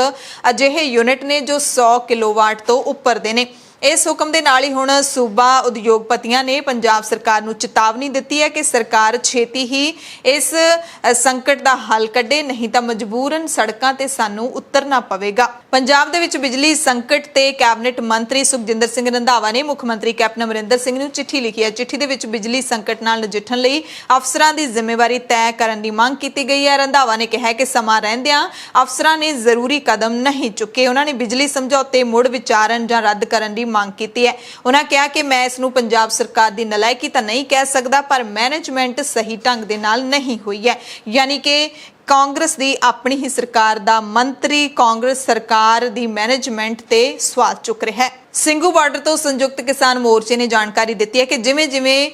ਅਜਿਹੇ ਯੂਨਿਟ ਨੇ ਜੋ 100 ਕਿਲੋਵਾਟ ਤੋਂ ਉੱਪਰ ਦੇ ਨੇ। ਇਸ ਹੁਕਮ ਦੇ ਨਾਲ ਹੀ ਹੁਣ ਸੂਬਾ ਉਦਯੋਗਪਤੀਆਂ ਨੇ ਪੰਜਾਬ ਸਰਕਾਰ ਨੂੰ ਚੇਤਾਵਨੀ ਦਿੱਤੀ ਹੈ ਕਿ ਸਰਕਾਰ ਛੇਤੀ ਹੀ ਇਸ ਸੰਕਟ ਦਾ ਹੱਲ ਕੱਢੇ, ਨਹੀਂ ਤਾਂ ਮਜਬੂਰਨ ਸੜਕਾਂ ਤੇ ਸਾਨੂੰ ਉਤਰਨਾ ਪਵੇਗਾ। ਪੰਜਾਬ ਦੇ ਵਿੱਚ ਬਿਜਲੀ ਸੰਕਟ ਤੇ ਕੈਬਨਿਟ ਮੰਤਰੀ ਸੁਖਜਿੰਦਰ ਸਿੰਘ ਰੰਧਾਵਾ ਨੇ ਮੁੱਖ ਮੰਤਰੀ ਕੈਪਟਨ ਅਮਰਿੰਦਰ ਸਿੰਘ ਨੂੰ ਚਿੱਠੀ ਲਿਖੀ ਹੈ। ਚਿੱਠੀ ਦੇ ਵਿੱਚ ਬਿਜਲੀ ਸੰਕਟ ਨਾਲ ਨਜਿੱਠਣ ਲਈ ਅਫਸਰਾਂ ਦੀ ਜ਼ਿੰਮੇਵਾਰੀ ਤੈਅ ਕਰਨ ਦੀ ਮੰਗ ਕੀਤੀ ਗਈ ਹੈ। ਰੰਧਾਵਾ ਨੇ ਕਿਹਾ ਕਿ ਸਮਾਂ ਰਹਿੰਦਿਆਂ ਅਫਸਰਾਂ ਨੇ ਜ਼ਰੂਰੀ ਕਦਮ ਨਹੀਂ ਚੁੱਕੇ। ਉਹਨਾਂ ਨੇ ਬਿਜਲੀ ਸਮਝੌਤੇ ਮੁੜ ਵਿਚਾਰਨ ਜਾਂ ਰੱਦ ਕਰਨ ਦੀ ਮੰਗ ਕੀਤੀ ਹੈ। ਉਹਨਾਂ ਕਿਹਾ ਕਿ ਮੈਂ ਇਸ ਨੂੰ ਪੰਜਾਬ ਸਰਕਾਰ ਦੀ ਨਲਾਇਕੀ ਤਾਂ ਨਹੀਂ ਕਹਿ ਸਕਦਾ, ਪਰ ਮੈਨੇਜਮੈਂਟ ਸਹੀ ਢੰਗ ਦੇ ਨਾਲ ਨਹੀਂ ਹੋਈ ਹੈ। ਯਾਨੀ ਕਿ ਕਾਂਗਰਸ ਦੀ ਆਪਣੀ ਹੀ ਸਰਕਾਰ ਦਾ ਮੰਤਰੀ ਕਾਂਗਰਸ ਸਰਕਾਰ ਦੀ ਮੈਨੇਜਮੈਂਟ ਤੇ ਸਵਾਲ ਚੁੱਕ ਰਿਹਾ ਹੈ। ਸਿੰਘੂ ਬਾਰਡਰ ਤੋਂ ਸੰਯੁਕਤ ਕਿਸਾਨ ਮੋਰਚੇ ਨੇ ਜਾਣਕਾਰੀ ਦਿੱਤੀ ਹੈ ਕਿ ਜਿਵੇਂ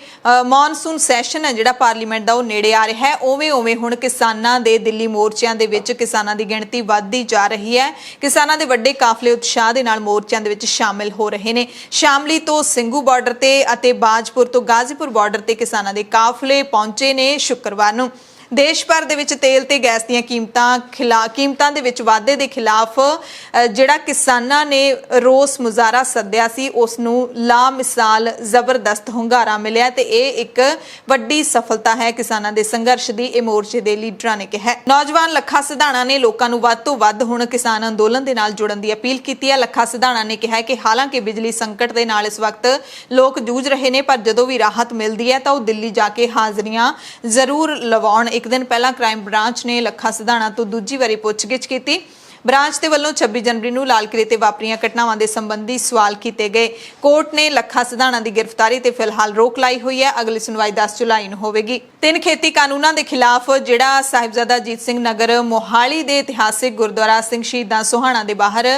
ਮੌਨਸੂਨ ਸੈਸ਼ਨ ਹੈ ਜਿਹੜਾ ਪਾਰਲੀਮੈਂਟ ਦਾ ਉਹ ਨੇੜੇ ਆ ਰਿਹਾ ਹੈ, ਉਵੇਂ ਹੁਣ ਕਿਸਾਨਾਂ ਦੇ ਦਿੱਲੀ ਮੋਰਚਿਆਂ ਦੇ ਵਿੱਚ ਕਿਸਾਨਾਂ ਦੀ ਗਿਣਤੀ ਵੱਧਦੀ ਜਾ ਰਹੀ ਹੈ। ਕਿਸਾਨਾਂ ਦੇ ਵੱਡੇ ਕਾਫਲੇ ਉਤਸ਼ਾਹ ਦੇ ਨਾਲ ਮੋਰਚਿਆਂ ਦੇ ਵਿੱਚ ਸ਼ਾਮਿਲ ਹੋ ਰਹੇ ਨੇ। ਸ਼ਾਮਲੀ ਤੋਂ ਸਿੰਘੂ ਬਾਰਡਰ ਤੇ ਅਤੇ ਬਾਜਪੁਰ ਤੋਂ ਗਾਜ਼ੀਪੁਰ ਬਾਰਡਰ ਤੇ ਕਿਸਾਨਾਂ ਦੇ ਕਾਫਲੇ ਪਹੁੰਚੇ ਨੇ। ਸ਼ੁੱਕਰਵਾਰ ਨੂੰ ਦੇਸ਼ ਭਰ ਦੇ ਵਿੱਚ ਤੇਲ ਤੇ ਗੈਸ ਦੀਆਂ ਕੀਮਤਾਂ ਦੇ ਵਿੱਚ ਵਾਧੇ ਦੇ ਖਿਲਾਫ ਜਿਹੜਾ ਕਿਸਾਨਾਂ ਨੇ ਰੋਸ ਮੁਜ਼ਾਹਰਾ ਸੱਦਿਆ ਸੀ ਉਸ ਨੂੰ ਲਾਮਿਸਾਲ ਜ਼ਬਰਦਸਤ ਹੁੰਗਾਰਾ ਮਿਲਿਆ ਤੇ ਇਹ ਇੱਕ ਵੱਡੀ ਸਫਲਤਾ ਹੈ ਕਿਸਾਨਾਂ ਦੇ ਸੰਘਰਸ਼ ਦੀ, ਇਹ ਮੋਰਚੇ ਦੇ ਲੀਡਰਾਂ ਨੇ ਕਿਹਾ। ਨੌਜਵਾਨ ਲੱਖਾ ਸਿਧਾਣਾ ਨੇ ਲੋਕਾਂ ਨੂੰ ਵੱਧ ਤੋਂ ਵੱਧ ਹੁਣ ਕਿਸਾਨ ਅੰਦੋਲਨ ਦੇ ਨਾਲ ਜੁੜਨ ਦੀ ਅਪੀਲ ਕੀਤੀ ਹੈ। ਲੱਖਾ ਸਿਧਾਣਾ ਨੇ ਕਿਹਾ ਕਿ ਹਾਲਾਂਕਿ ਬਿਜਲੀ ਸੰਕਟ ਦੇ ਨਾਲ ਇਸ ਵਕਤ ਲੋਕ ਜੂਝ ਰਹੇ ਨੇ, ਪਰ ਜਦੋਂ ਵੀ ਰਾਹਤ ਮਿਲਦੀ ਹੈ ਤਾਂ ਉਹ ਦਿੱਲੀ ਜਾ ਕੇ ਹਾਜ਼ਰੀਆਂ ਜ਼ਰੂਰ ਲਵਾਉਣ। ਇੱਕ ਦਿਨ ਪਹਿਲਾਂ ਕ੍ਰਾਈਮ ਬ੍ਰਾਂਚ ਨੇ ਲੱਖਾ ਸਿਧਾਣਾ ਤੋਂ ਦੂਜੀ ਵਾਰੀ ਪੁੱਛਗਿੱਛ ਕੀਤੀ। ਬ੍ਰਾਂਚ ਦੇ ਵੱਲੋਂ 26 ਜਨਵਰੀ ਨੂੰ ਲਾਲ ਕਿਲੇ ਤੇ ਵਾਪਰੀਆਂ ਘਟਨਾਵਾਂ ਦੇ ਸੰਬੰਧੀ ਸਵਾਲ ਕੀਤੇ ਗਏ। ਕੋਰਟ ਨੇ ਲੱਖਾ ਸਿਧਾਣਾ ਦੀ ਗ੍ਰਿਫਤਾਰੀ ਤੇ ਫਿਲਹਾਲ ਰੋਕ ਲਾਈ ਹੋਈ ਹੈ। ਅਗਲੀ ਸੁਣਵਾਈ 10 ਜੁਲਾਈ ਨੂੰ ਹੋਵੇਗੀ। 3 ਖੇਤੀ ਕਾਨੂੰਨਾਂ ਦੇ ਖਿਲਾਫ ਜਿਹੜਾ ਸਾਹਿਬਜ਼ਾਦਾ ਅਜੀਤ ਸਿੰਘ ਨਗਰ ਮੋਹਾਲੀ ਦੇ ਇਤਿਹਾਸਿਕ ਗੁਰਦੁਆਰਾ ਸਿੰਘ ਸ਼ਹੀਦਾਂ ਸੋਹਾਣਾ ਦੇ ਬਾਹਰ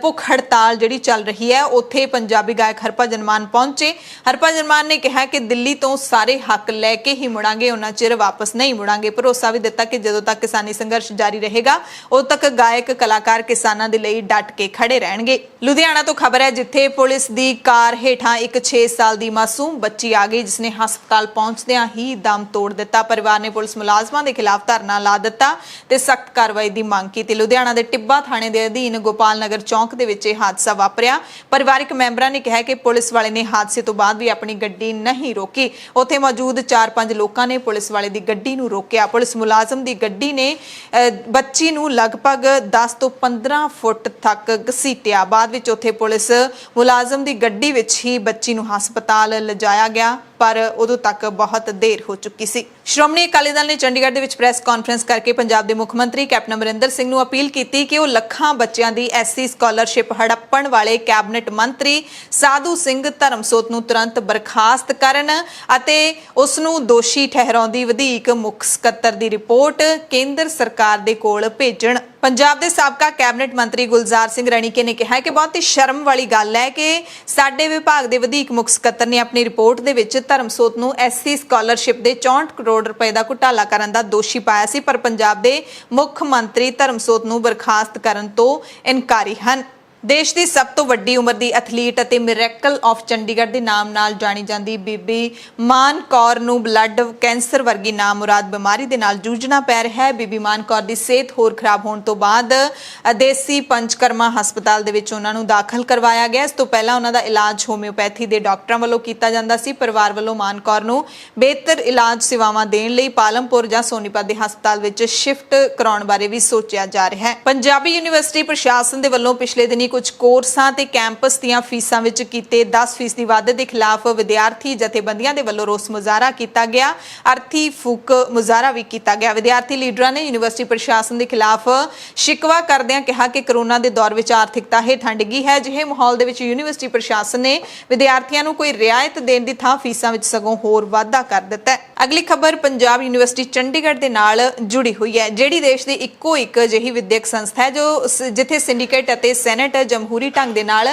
ਭੁੱਖ ਹੜਤਾਲ ਜਿਹੜੀ ਚੱਲ ਰਹੀ ਹੈ, ਉੱਥੇ ਪੰਜਾਬੀ ਗਾਇਕ ਹਰਭਜਨ ਮਾਨ ਪਹੁੰਚੇ। ਹਰਭਜਨ ਮਾਨ ਨੇ ਕਿਹਾ ਕਿ ਦਿੱਲੀ ਤੋਂ ਸਾਰੇ ਹੱਕ ਲੈ ਕੇ ਹੀ ਮੁੜਾਂਗੇ, ਉਹਨਾਂ ਚਿਰ ਵਾਪਸ ਨਹੀਂ ਮੁੜਾਂਗੇ। ਭਰੋਸਾ ਵੀ ਦਿੱਤਾ ਕਿ ਜਦੋਂ ਤੱਕ ਕਿਸਾਨੀ ਸੰਘਰਸ਼ ਜਾਰੀ ਰਹੇਗਾ ਉਦੋਂ ਤੱਕ ਗਾਇਕ ਕਲਾਕਾਰ ਕਿਸਾਨਾਂ ਦੇ ਲਈ ਡਟ ਕੇ ਖੜੇ ਰਹਿਣਗੇ। ਲੁਧਿਆਣਾ ਤੋਂ ਖਬਰ ਹੈ ਜਿੱਥੇ ਪੁਲਿਸ ਦੀ ਕਾਰ ਹੇਠਾਂ ਇੱਕ 6 ਸਾਲ ਦੀ ਮਾਸੂਮ ਬੱਚੀ ਆ ਗਈ ਜਿਸ ਨੇ ਹਸਪਤਾਲ ਪਹੁੰਚਦਿਆਂ ਹੀ ਦਮ ਤੋੜ ਦਿੱਤਾ। ਪਰਿਵਾਰ ਨੇ ਪੁਲਿਸ ਮੁਲਾਜ਼ਮਾਂ ਦੇ ਖਿਲਾਫ ਧਰਨਾ ਲਾ ਦਿੱਤਾ ਤੇ ਸਖਤ ਕਾਰਵਾਈ ਦੀ ਮੰਗ ਕੀਤੀ। ਲੁਧਿਆਣਾ ਦੇ ਟਿੱਬਾ ਥਾਣੇ ਦੇ ਅਧੀਨ ਗੋਪਾਲ ਨਗਰ ਚੌਂਕ ਦੇ ਵਿੱਚ ਇਹ ਹਾਦਸਾ ਵਾਪਰਿਆ। ਪਰਿਵਾਰਕ ਮੈਂਬਰਾਂ ਨੇ ਕਿਹਾ ਕਿ ਪੁਲਿਸ ਵਾਲੇ ਨੇ ਹਾਦਸੇ ਤੋਂ ਬਾਅਦ ਵੀ ਆਪਣੀ ਗੱਡੀ ਨਹੀਂ ਰੋਕੀ। ਉੱਥੇ ਮੌਜੂਦ 4-5 ਲੋਕਾਂ ਨੇ ਪੁਲਿਸ ਵਾਲੇ ਦੀ ਗੱਡੀ ਨੂੰ ਰੋਕਿਆ। ਪੁਲਿਸ ਮੁਲਾਜ਼ਮ ਦੀ ਗੱਡੀ ਨੇ ਬੱਚੀ ਨੂੰ ਲਗਭਗ 10 ਤੋਂ 15 ਫੁੱਟ ਤੱਕ ਘਸੀਟਿਆ। ਬਾਅਦ ਵਿੱਚ ਉੱਥੇ ਪੁਲਿਸ ਮੁਲਾਜ਼ਮ ਦੀ ਗੱਡੀ ਵਿੱਚ ਹੀ ਬੱਚੀ ਨੂੰ ਹਸਪਤਾਲ ਲਿਜਾਇਆ ਗਿਆ, ਪਰ ਉਦੋਂ ਤੱਕ ਬਹੁਤ ਦੇਰ ਹੋ ਚੁੱਕੀ ਸੀ। ਸ਼੍ਰੋਮਣੀ ਅਕਾਲੀ ਦਲ ਨੇ ਚੰਡੀਗੜ੍ਹ ਦੇ ਵਿੱਚ ਪ੍ਰੈਸ ਕਾਨਫਰੰਸ ਕਰਕੇ ਪੰਜਾਬ ਦੇ ਮੁੱਖ ਮੰਤਰੀ ਕੈਪਟਨ ਅਮਰਿੰਦਰ ਸਿੰਘ ਨੂੰ ਅਪੀਲ ਕੀਤੀ ਕਿ ਉਹ ਲੱਖਾਂ ਬੱਚਿਆਂ ਦੀ ਐਸਸੀ ਸਕਾਲਰਸ਼ਿਪ ਹੜੱਪਣ ਵਾਲੇ ਕੈਬਨਿਟ ਮੰਤਰੀ ਸਾਧੂ ਸਿੰਘ ਧਰਮਸੋਤ ਨੂੰ ਤੁਰੰਤ ਬਰਖਾਸਤ ਕਰਨ ਅਤੇ ਉਸ ਨੂੰ ਦੋਸ਼ੀ ਠਹਿਰਾਉਂਦੀ ਵਧੀਕ ਮੁੱਖ ਸਕੱਤਰ ਦੀ ਰਿਪੋਰਟ ਕੇਂਦਰ ਸਰਕਾਰ ਦੇ ਕੋਲ ਭੇਜਣ। ਪੰਜਾਬ ਦੇ ਸਾਬਕਾ ਕੈਬਨਿਟ ਮੰਤਰੀ ਗੁਲਜ਼ਾਰ ਸਿੰਘ ਰਣੀਕੇ ਨੇ ਕਿਹਾ ਕਿ ਬਹੁਤ ਹੀ ਸ਼ਰਮ ਵਾਲੀ ਗੱਲ ਹੈ ਕਿ ਸਾਡੇ ਵਿਭਾਗ ਦੇ ਵਧੀਕ ਮੁੱਖ ਸਕੱਤਰ ਨੇ ਆਪਣੀ ਰਿਪੋਰਟ ਦੇ ਵਿੱਚ ਧਰਮਸੋਤ ਨੂੰ ਐਸਸੀ ਸਕਾਲਰਸ਼ਿਪ ਦੇ 64 ਕਰੋੜ ਰੁਪਏ ਦਾ ਘੁਟਾਲਾ ਕਰਨ ਦਾ ਦੋਸ਼ੀ ਪਾਇਆ ਸੀ, ਪਰ ਪੰਜਾਬ ਦੇ ਮੁੱਖ ਮੰਤਰੀ ਧਰਮਸੋਤ ਨੂੰ ਬਰਖਾਸਤ ਕਰਨ ਤੋਂ ਇਨਕਾਰੀ ਹਨ। ਦੇਸ਼ ਦੀ ਸਭ ਤੋਂ ਵੱਡੀ ਉਮਰ ਦੀ ਐਥਲੀਟ ਅਤੇ ਮਿਰੇਕਲ ਆਫ ਚੰਡੀਗੜ੍ਹ ਦੇ ਨਾਮ ਨਾਲ ਜਾਣੀ ਜਾਂਦੀ ਬੀਬੀ ਮਾਨ ਕੌਰ ਨੂੰ ਬਲੱਡ ਕੈਂਸਰ ਵਰਗੀ ਨਾਮੁਰਾਦ ਬਿਮਾਰੀ ਦੇ ਨਾਲ ਜੂਝਣਾ ਪੈ ਰਿਹਾ ਹੈ। ਬੀਬੀ ਮਾਨ ਕੌਰ ਦੀ ਸਿਹਤ ਹੋਰ ਖਰਾਬ ਹੋਣ ਤੋਂ ਬਾਅਦ ਦੇਸੀ ਪੰਚਕਰਮਾ ਹਸਪਤਾਲ ਦੇ ਵਿੱਚ ਉਹਨਾਂ ਨੂੰ ਦਾਖਲ ਕਰਵਾਇਆ ਗਿਆ। ਇਸ ਤੋਂ ਪਹਿਲਾਂ ਉਹਨਾਂ ਦਾ ਇਲਾਜ ਹੋਮਿਓਪੈਥੀ ਦੇ ਡਾਕਟਰਾਂ ਵੱਲੋਂ ਕੀਤਾ ਜਾਂਦਾ ਸੀ। ਪਰਿਵਾਰ ਵੱਲੋਂ ਮਾਨ ਕੌਰ ਨੂੰ ਬਿਹਤਰ ਇਲਾਜ ਸੇਵਾਵਾਂ ਦੇਣ ਲਈ ਪਾਲਮਪੁਰ ਜਾਂ ਸੋਨੀਪਤ ਦੇ ਹਸਪਤਾਲ ਵਿੱਚ ਸ਼ਿਫਟ ਕਰਾਉਣ ਬਾਰੇ ਵੀ ਸੋਚਿਆ ਜਾ ਰਿਹਾ ਹੈ। ਪੰਜਾਬੀ ਯੂਨੀਵਰਸਿਟੀ ਪ੍ਰਸ਼ਾਸਨ ਦੇ ਵੱਲੋਂ ਪਿਛਲੇ ਦਿਨੀ ਕੁਝ ਕੋਰਸਾਂ ਤੇ ਕੈਂਪਸ ਦੀਆਂ ਫੀਸਾਂ ਵਿੱਚ ਕੀਤੇ 10% ਵਾਧੇ ਦੇ ਖਿਲਾਫ ਵਿਦਿਆਰਥੀ ਜਥੇਬੰਦੀਆਂ ਦੇ ਵੱਲੋਂ ਰੋਸ ਮੁਜ਼ਾਹਰਾ ਕੀਤਾ ਗਿਆ। ਅਰਥੀ ਫੂਕ ਮੁਜ਼ਾਹਰਾ ਵੀ ਕੀਤਾ ਗਿਆ। ਵਿਦਿਆਰਥੀ ਲੀਡਰਾਂ ਨੇ ਯੂਨੀਵਰਸਿਟੀ ਪ੍ਰਸ਼ਾਸਨ ਦੇ ਖਿਲਾਫ ਸ਼ਿਕਵਾ ਕਰਦਿਆਂ ਕਿਹਾ ਕਿ ਕਰੋਨਾ ਦੇ ਦੌਰ ਵਿੱਚ ਆਰਥਿਕਤਾ ਹੇਠਾਂ ਡਿੱਗੀ ਹੈ। ਅਜਿਹੇ ਮਾਹੌਲ ਦੇ ਵਿੱਚ ਯੂਨੀਵਰਸਿਟੀ ਪ੍ਰਸ਼ਾਸਨ ਨੇ ਵਿਦਿਆਰਥੀਆਂ ਨੂੰ ਕੋਈ ਰਿਆਇਤ ਦੇਣ ਦੀ ਥਾਂ ਫੀਸਾਂ ਵਿੱਚ ਸਗੋਂ ਹੋਰ ਵਾਧਾ ਕਰ ਦਿੱਤਾ ਹੈ। ਅਗਲੀ ਖਬਰ ਪੰਜਾਬ ਯੂਨੀਵਰਸਿਟੀ ਚੰਡੀਗੜ੍ਹ ਦੇ ਨਾਲ ਜੁੜੀ ਹੋਈ ਹੈ, ਜਿਹੜੀ ਦੇਸ਼ ਦੀ ਇੱਕੋ ਇੱਕ ਅਜਿਹੀ ਵਿਦਿਅਕ ਸੰਸਥਾ ਹੈ ਜਿੱਥੇ ਸਿੰਡੀਕੇਟ ਅਤੇ ਸੈਨੇਟ ਜਮਹੂਰੀ ਢੰਗ ਦੇ ਨਾਲ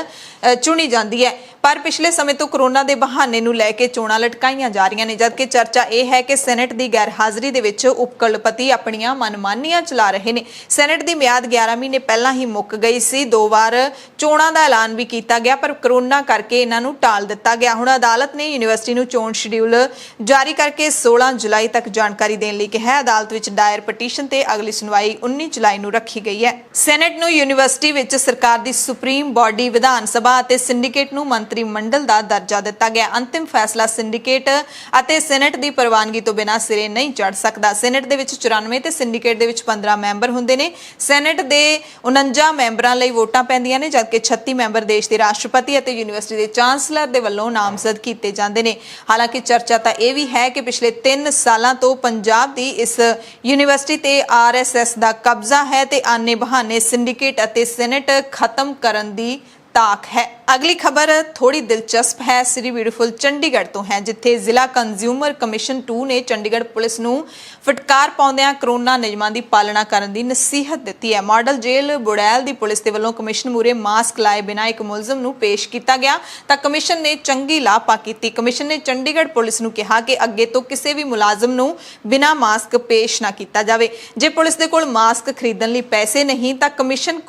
ਚੁਣੀ ਜਾਂਦੀ ਹੈ। ਪਰ ਪਿਛਲੇ ਸਮੇਂ ਤੋਂ ਕਰੋਨਾ ਦੇ ਬਹਾਨੇ ਨੂੰ ਲੈ ਕੇ ਚੋਣਾਂ ਲਟਕਾਈਆਂ ਜਾ ਰਹੀਆਂ ਨੇ, ਜਦਕਿ ਚਰਚਾ ਇਹ ਹੈ ਕਿ ਸੈਨੇਟ ਦੀ ਗੈਰ ਹਾਜ਼ਰੀ ਦੇ ਵਿੱਚ ਉਪ ਕੁਲਪਤੀ ਆਪਣੀਆਂ ਮਨਮਾਨੀਆਂ ਚਲਾ ਰਹੇ ਨੇ। ਸੈਨੇਟ ਦੀ ਮਿਆਦ 11 ਮਹੀਨੇ ਪਹਿਲਾਂ ਹੀ ਮੁੱਕ ਗਈ ਸੀ। 2 ਵਾਰ ਚੋਣਾਂ ਦਾ ਐਲਾਨ ਵੀ ਕੀਤਾ ਗਿਆ, ਪਰ ਕਰੋਨਾ ਕਰਕੇ ਇਹਨਾਂ ਨੂੰ ਟਾਲ ਦਿੱਤਾ ਗਿਆ। ਹੁਣ ਅਦਾਲਤ ਨੇ ਯੂਨੀਵਰਸਿਟੀ ਨੂੰ ਚੋਣ ਸ਼ਡਿਊਲ ਜਾਰੀ ਕਰਕੇ 16 ਜੁਲਾਈ ਤੱਕ ਜਾਣਕਾਰੀ ਦੇਣ ਲਈ ਕਿਹਾ ਹੈ। ਅਦਾਲਤ ਵਿੱਚ ਦਾਇਰ ਪਟੀਸ਼ਨ ਤੇ ਅਗਲੀ ਸੁਣਵਾਈ 19 ਜੁਲਾਈ ਨੂੰ ਰੱਖੀ ਗਈ ਹੈ। ਸੈਨੇਟ ਨੂੰ ਯੂਨੀਵਰਸਿਟੀ ਵਿੱਚ ਸਰਕਾਰ ਦੀ ਸੁਪਰੀਮ ਬਾਡੀ ਵਿਧਾਨ ਸਭਾ ਅਤੇ ਸਿੰਡੀਕੇਟ ਨੂੰ ਮੰਤਰੀ ਮੰਡਲ ਦਾ ਦਰਜਾ ਦਿੱਤਾ ਗਿਆ। ਅੰਤਿਮ ਫੈਸਲਾ ਸਿੰਡੀਕੇਟ ਅਤੇ ਸੈਨੇਟ ਦੀ ਪ੍ਰਵਾਨਗੀ ਤੋਂ ਬਿਨਾਂ ਸਿਰੇ ਨਹੀਂ ਚੜ ਸਕਦਾ। ਸੈਨੇਟ ਦੇ ਵਿੱਚ 94 ਤੇ ਸਿੰਡੀਕੇਟ ਦੇ ਵਿੱਚ 15 ਮੈਂਬਰ ਹੁੰਦੇ ਨੇ। ਸੈਨੇਟ ਦੇ 49 ਮੈਂਬਰਾਂ ਲਈ ਵੋਟਾਂ ਪੈਂਦੀਆਂ ਨੇ, ਜਦਕਿ 36 ਮੈਂਬਰ ਦੇਸ਼ ਦੇ ਰਾਸ਼ਟਰਪਤੀ ਅਤੇ ਯੂਨੀਵਰਸਿਟੀ ਦੇ ਚਾਂਸਲਰ ਦੇ ਵੱਲੋਂ ਨਾਮਜ਼ਦ ਕੀਤੇ ਜਾਂਦੇ ਨੇ। ਹਾਲਾਂਕਿ ਚਰਚਾ ਤਾਂ ਇਹ ਵੀ ਹੈ ਕਿ ਪਿਛਲੇ 3 ਸਾਲਾਂ ਤੋਂ ਪੰਜਾਬ ਦੀ ਇਸ ਯੂਨੀਵਰਸਿਟੀ ਤੇ RSS ਦਾ ਕਬਜ਼ਾ ਹੈ ਤੇ ਆਨੇ ਬਹਾਨੇ ਸਿੰਡੀਕੇਟ ਅਤੇ ਸੈਨੇਟ ਖਤਮ ਕਰਨ ਦੀ ताक है। अगली खबर थोड़ी दिलचस्प है, श्री ब्यूटीफुल चंडीगढ़ तो है, जिथे जिला कंज्यूमर कमिशन 2 ने चंडीगढ़ पुलिस ਨੂੰ फटकार ਪਾਉਂਦਿਆਂ कोरोना ਨਿਯਮਾਂ ਦੀ ਪਾਲਣਾ ਕਰਨ ਦੀ ਨਸੀਹਤ ਦਿੱਤੀ ਹੈ। ਮਾਡਲ ਜੇਲ੍ਹ ਬੁੜੈਲ ਦੀ ਪੁਲਿਸ ਦੇ ਵੱਲੋਂ ਕਮਿਸ਼ਨ ਮੂਰੇ ਮਾਸਕ ਲਾਏ ਬਿਨਾਂ ਇੱਕ ਮੁਲਜ਼ਮ ਨੂੰ ਪੇਸ਼ ਕੀਤਾ ਗਿਆ ਤਾਂ ਕਮਿਸ਼ਨ ਨੇ ਚੰਗੀ ਲਾਪਾ ਕੀਤੀ। ਕਮਿਸ਼ਨ ਨੇ ਚੰਡੀਗੜ੍ਹ ਪੁਲਿਸ ਨੂੰ ਕਿਹਾ ਕਿ ਅੱਗੇ ਤੋਂ ਕਿਸੇ ਵੀ ਮੁਲਾਜ਼ਮ ਨੂੰ ਬਿਨਾਂ ਮਾਸਕ ਪੇਸ਼ ਨਾ ਕੀਤਾ ਜਾਵੇ। ਜੇ ਪੁਲਿਸ ਦੇ ਕੋਲ ਮਾਸਕ ਖਰੀਦਣ ਲਈ ਪੈਸੇ ਨਹੀਂ ਤਾਂ ਕਮਿਸ਼ਨ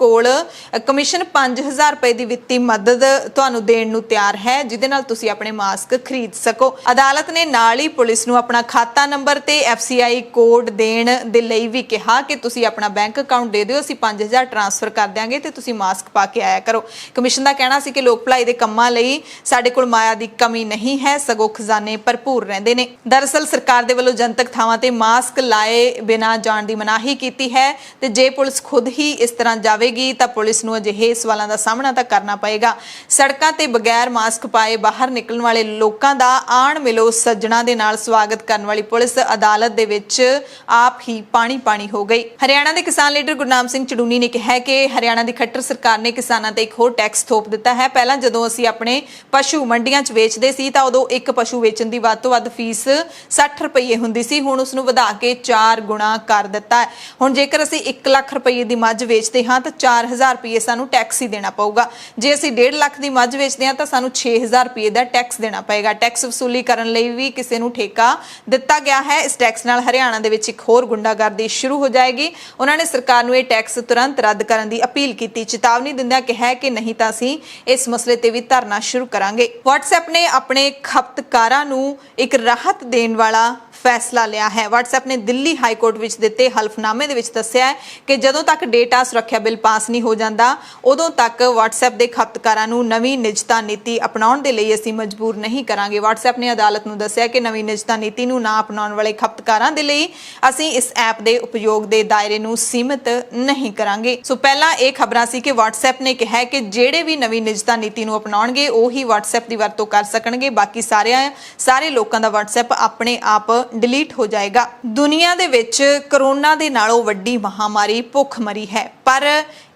5000 ਰੁਪਏ ਦੀ ਵਿੱਤੀ ਮਦਦ ਤੁਹਾਨੂੰ ਦੇਣ ਨੂੰ ਤਿਆਰ ਹੈ, ਜਿਹਦੇ ਨਾਲ ਤੁਸੀਂ ਆਪਣੇ ਮਾਸਕ ਖਰੀਦ ਸਕੋ। ਅਦਾਲਤ ਨੇ ਨਾਲ ਹੀ ਪੁਲਿਸ ਨੂੰ ਆਪਣਾ ਖਾਤਾ ਨੰਬਰ ਤੇ FCI ਕੋਡ ਦੇਣ ਦੇ ਲਈ ਵੀ ਕਿਹਾ ਕਿ ਤੁਸੀਂ ਆਪਣਾ ਬੈਂਕ ਅਕਾਊਂਟ ਦੇ ਦਿਓ, ਅਸੀਂ 5000 ਟ੍ਰਾਂਸਫਰ ਕਰ ਦਿਆਂਗੇ ਤੇ ਤੁਸੀਂ ਮਾਸਕ ਪਾ ਕੇ ਆਇਆ ਕਰੋ। ਕਮਿਸ਼ਨ ਦਾ ਕਹਿਣਾ ਸੀ ਕਿ ਲੋਕ ਭਲਾਈ ਦੇ ਕੰਮਾਂ ਲਈ ਸਾਡੇ ਕੋਲ ਮਾਇਆ ਦੀ ਕਮੀ ਨਹੀਂ ਹੈ, ਸਗੋਂ ਖਜ਼ਾਨੇ ਭਰਪੂਰ ਰਹਿੰਦੇ ਨੇ। ਦਰਅਸਲ ਸਰਕਾਰ ਦੇ ਵੱਲੋਂ ਜਨਤਕ ਥਾਵਾਂ ਤੇ ਮਾਸਕ ਲਾਏ ਬਿਨਾਂ ਜਾਣ ਦੀ ਮਨਾਹੀ ਕੀਤੀ ਹੈ ਤੇ ਜੇ ਪੁਲਿਸ ਖੁਦ ਹੀ ਇਸ ਤਰ੍ਹਾਂ ਜਾਵੇਗੀ ਤਾਂ ਪੁਲਿਸ ਨੂੰ ਅਜਿਹੇ ਸਵਾਲਾਂ ਦਾ ਸਾਹਮਣਾ ਤਾਂ ਕਰਨਾ ਪਏਗਾ। ਸੜਕਾਂ ਤੇ ਬਗੈਰ ਮਾਸਕ ਪਾਏ ਬਾਹਰ ਨਿਕਲਣ ਵਾਲੇ ਲੋਕਾਂ ਦਾ ਆਣ ਮਿਲੋ ਸੱਜਣਾ ਦੇ ਨਾਲ ਸਵਾਗਤ ਕਰਨ ਵਾਲੀ ਪੁਲਿਸ ਅਦਾਲਤ ਦੇ ਵਿੱਚ ਆਪ ਹੀ ਪਾਣੀ ਹੋ ਗਈ। ਹਰਿਆਣਾ ਦੇ ਕਿਸਾਨ ਲੀਡਰ ਗੁਰਨਾਮ ਸਿੰਘ ਚੜੂਨੀ ਨੇ ਕਿਹਾ ਕਿ ਹਰਿਆਣਾ ਦੀ ਖੱਟਰ ਸਰਕਾਰ ਨੇ ਕਿਸਾਨਾਂ ਤੇ ਇੱਕ ਹੋਰ ਟੈਕਸ ਥੋਪ ਦਿੱਤਾ ਹੈ। ਪਹਿਲਾਂ ਜਦੋਂ ਅਸੀਂ ਆਪਣੇ ਪਸ਼ੂ ਮੰਡੀਆਂ 'ਚ ਵੇਚਦੇ ਸੀ ਤਾਂ ਉਦੋਂ ਇੱਕ ਪਸ਼ੂ ਵੇਚਣ ਦੀ ਵੱਧ ਤੋਂ ਵੱਧ ਫੀਸ 60 ਰੁਪਏ ਹੁੰਦੀ ਸੀ, ਹੁਣ ਉਸ ਨੂੰ ਵਧਾ ਕੇ 4 ਗੁਣਾ ਕਰ ਦਿੱਤਾ ਹੈ। ਹੁਣ ਜੇਕਰ ਅਸੀਂ 1 ਲੱਖ ਰੁਪਏ ਦੀ ਮੱਝ ਵੇਚਦੇ ਹਾਂ ਤਾਂ 4000 ਰੁਪਏ ਸਾਨੂੰ ਟੈਕਸ ਹੀ ਦੇਣਾ ਪਊਗਾ। ਜੇ ਅਸੀਂ 1.5 ਲੱਖ ਦੀ ਮੱਝ ਵੇਚਦੇ ਹਾਂ ਤਾਂ ਸਾਨੂੰ 6000 ਰੁਪਏ ਦਾ ਟੈਕਸ ਦੇਣਾ ਪਏਗਾ। ਟੈਕਸ ਵਸੂਲੀ ਕਰਨ ਲਈ ਵੀ ਕਿਸੇ ਨੂੰ ਠੇਕਾ ਦਿੱਤਾ ਗਿਆ ਹੈ। ਇਸ ਟੈਕਸ ਨਾਲ ਹਰਿਆਣਾ ਦੇ ਵਿੱਚ ਇੱਕ ਹੋਰ ਗੁੰਡਾਗਰਦੀ ਸ਼ੁਰੂ ਹੋ ਜਾਏਗੀ। ਉਹਨਾਂ ਨੇ ਸਰਕਾਰ ਨੂੰ ਇਹ ਟੈਕਸ ਤੁਰੰਤ ਰੱਦ ਕਰਨ ਦੀ ਅਪੀਲ ਕੀਤੀ, ਚੇਤਾਵਨੀ ਦਿੰਦਿਆਂ ਕਿਹਾ ਕਿ ਨਹੀਂ ਤਾਂ ਅਸੀਂ ਇਸ ਮਸਲੇ ਤੇ ਵੀ ਧਰਨਾ ਸ਼ੁਰੂ ਕਰਾਂਗੇ। WhatsApp ਨੇ ਆਪਣੇ ਖਪਤਕਾਰਾਂ ਨੂੰ ਇੱਕ ਰਾਹਤ ਦੇਣ ਵਾਲਾ ਫੈਸਲਾ ਲਿਆ ਹੈ। WhatsApp ਨੇ ਦਿੱਲੀ ਹਾਈ ਕੋਰਟ ਵਿੱਚ ਦਿੱਤੇ ਹਲਫਨਾਮੇ ਦੇ ਵਿੱਚ ਦੱਸਿਆ ਹੈ ਕਿ ਜਦੋਂ ਤੱਕ ਡੇਟਾ ਸੁਰੱਖਿਆ ਬਿੱਲ ਪਾਸ ਨਹੀਂ ਹੋ ਜਾਂਦਾ ਉਦੋਂ ਤੱਕ WhatsApp ਦੇ ਖਪਤਕਾਰਾਂ ਨੂੰ ਨਵੀਂ ਨਿਜਤਾ ਨੀਤੀ ਅਪਣਾਉਣ ਦੇ ਲਈ ਅਸੀਂ ਮਜਬੂਰ ਨਹੀਂ ਕਰਾਂਗੇ। WhatsApp ਨੇ ਅਦਾਲਤ ਨੂੰ ਦੱਸਿਆ ਕਿ ਨਵੀਂ ਨਿਜਤਾ ਨੀਤੀ ਨੂੰ ਨਾ ਅਪਣਾਉਣ ਵਾਲੇ ਖਪਤਕਾਰਾਂ ਦੇ ਲਈ ਅਸੀਂ ਇਸ ਐਪ ਦੇ ਉਪਯੋਗ ਦੇ ਦਾਇਰੇ ਨੂੰ ਸੀਮਿਤ ਨਹੀਂ ਕਰਾਂਗੇ। ਸੋ ਪਹਿਲਾਂ ਇਹ ਖਬਰਾਂ ਸੀ ਕਿ WhatsApp ਨੇ ਕਿਹਾ ਕਿ ਜਿਹੜੇ ਵੀ ਨਵੀਂ ਨਿਜਤਾ ਨੀਤੀ ਨੂੰ ਅਪਣਾਉਣਗੇ ਉਹੀ WhatsApp ਦੀ ਵਰਤੋਂ ਕਰ ਸਕਣਗੇ, ਬਾਕੀ ਸਾਰੇ ਲੋਕਾਂ ਦਾ WhatsApp ਆਪਣੇ ਆਪ ਡਿਲੀਟ ਹੋ ਜਾਏਗਾ। ਦੁਨੀਆ ਦੇ ਵਿੱਚ ਕਰੋਨਾ ਦੇ ਨਾਲੋਂ ਵੱਡੀ ਮਹਾਮਾਰੀ ਭੁੱਖਮਰੀ ਹੈ, ਪਰ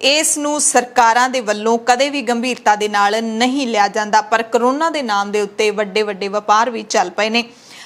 ਇਸ ਨੂੰ ਸਰਕਾਰਾਂ ਦੇ ਵੱਲੋਂ ਕਦੇ ਵੀ ਗੰਭੀਰਤਾ ਦੇ ਨਾਲ ਨਹੀਂ ਲਿਆ ਜਾਂਦਾ। ਪਰ ਕਰੋਨਾ ਦੇ ਨਾਮ ਦੇ ਉੱਤੇ ਵੱਡੇ ਵਪਾਰ ਵੀ ਚੱਲ ਪਏ ਨੇ।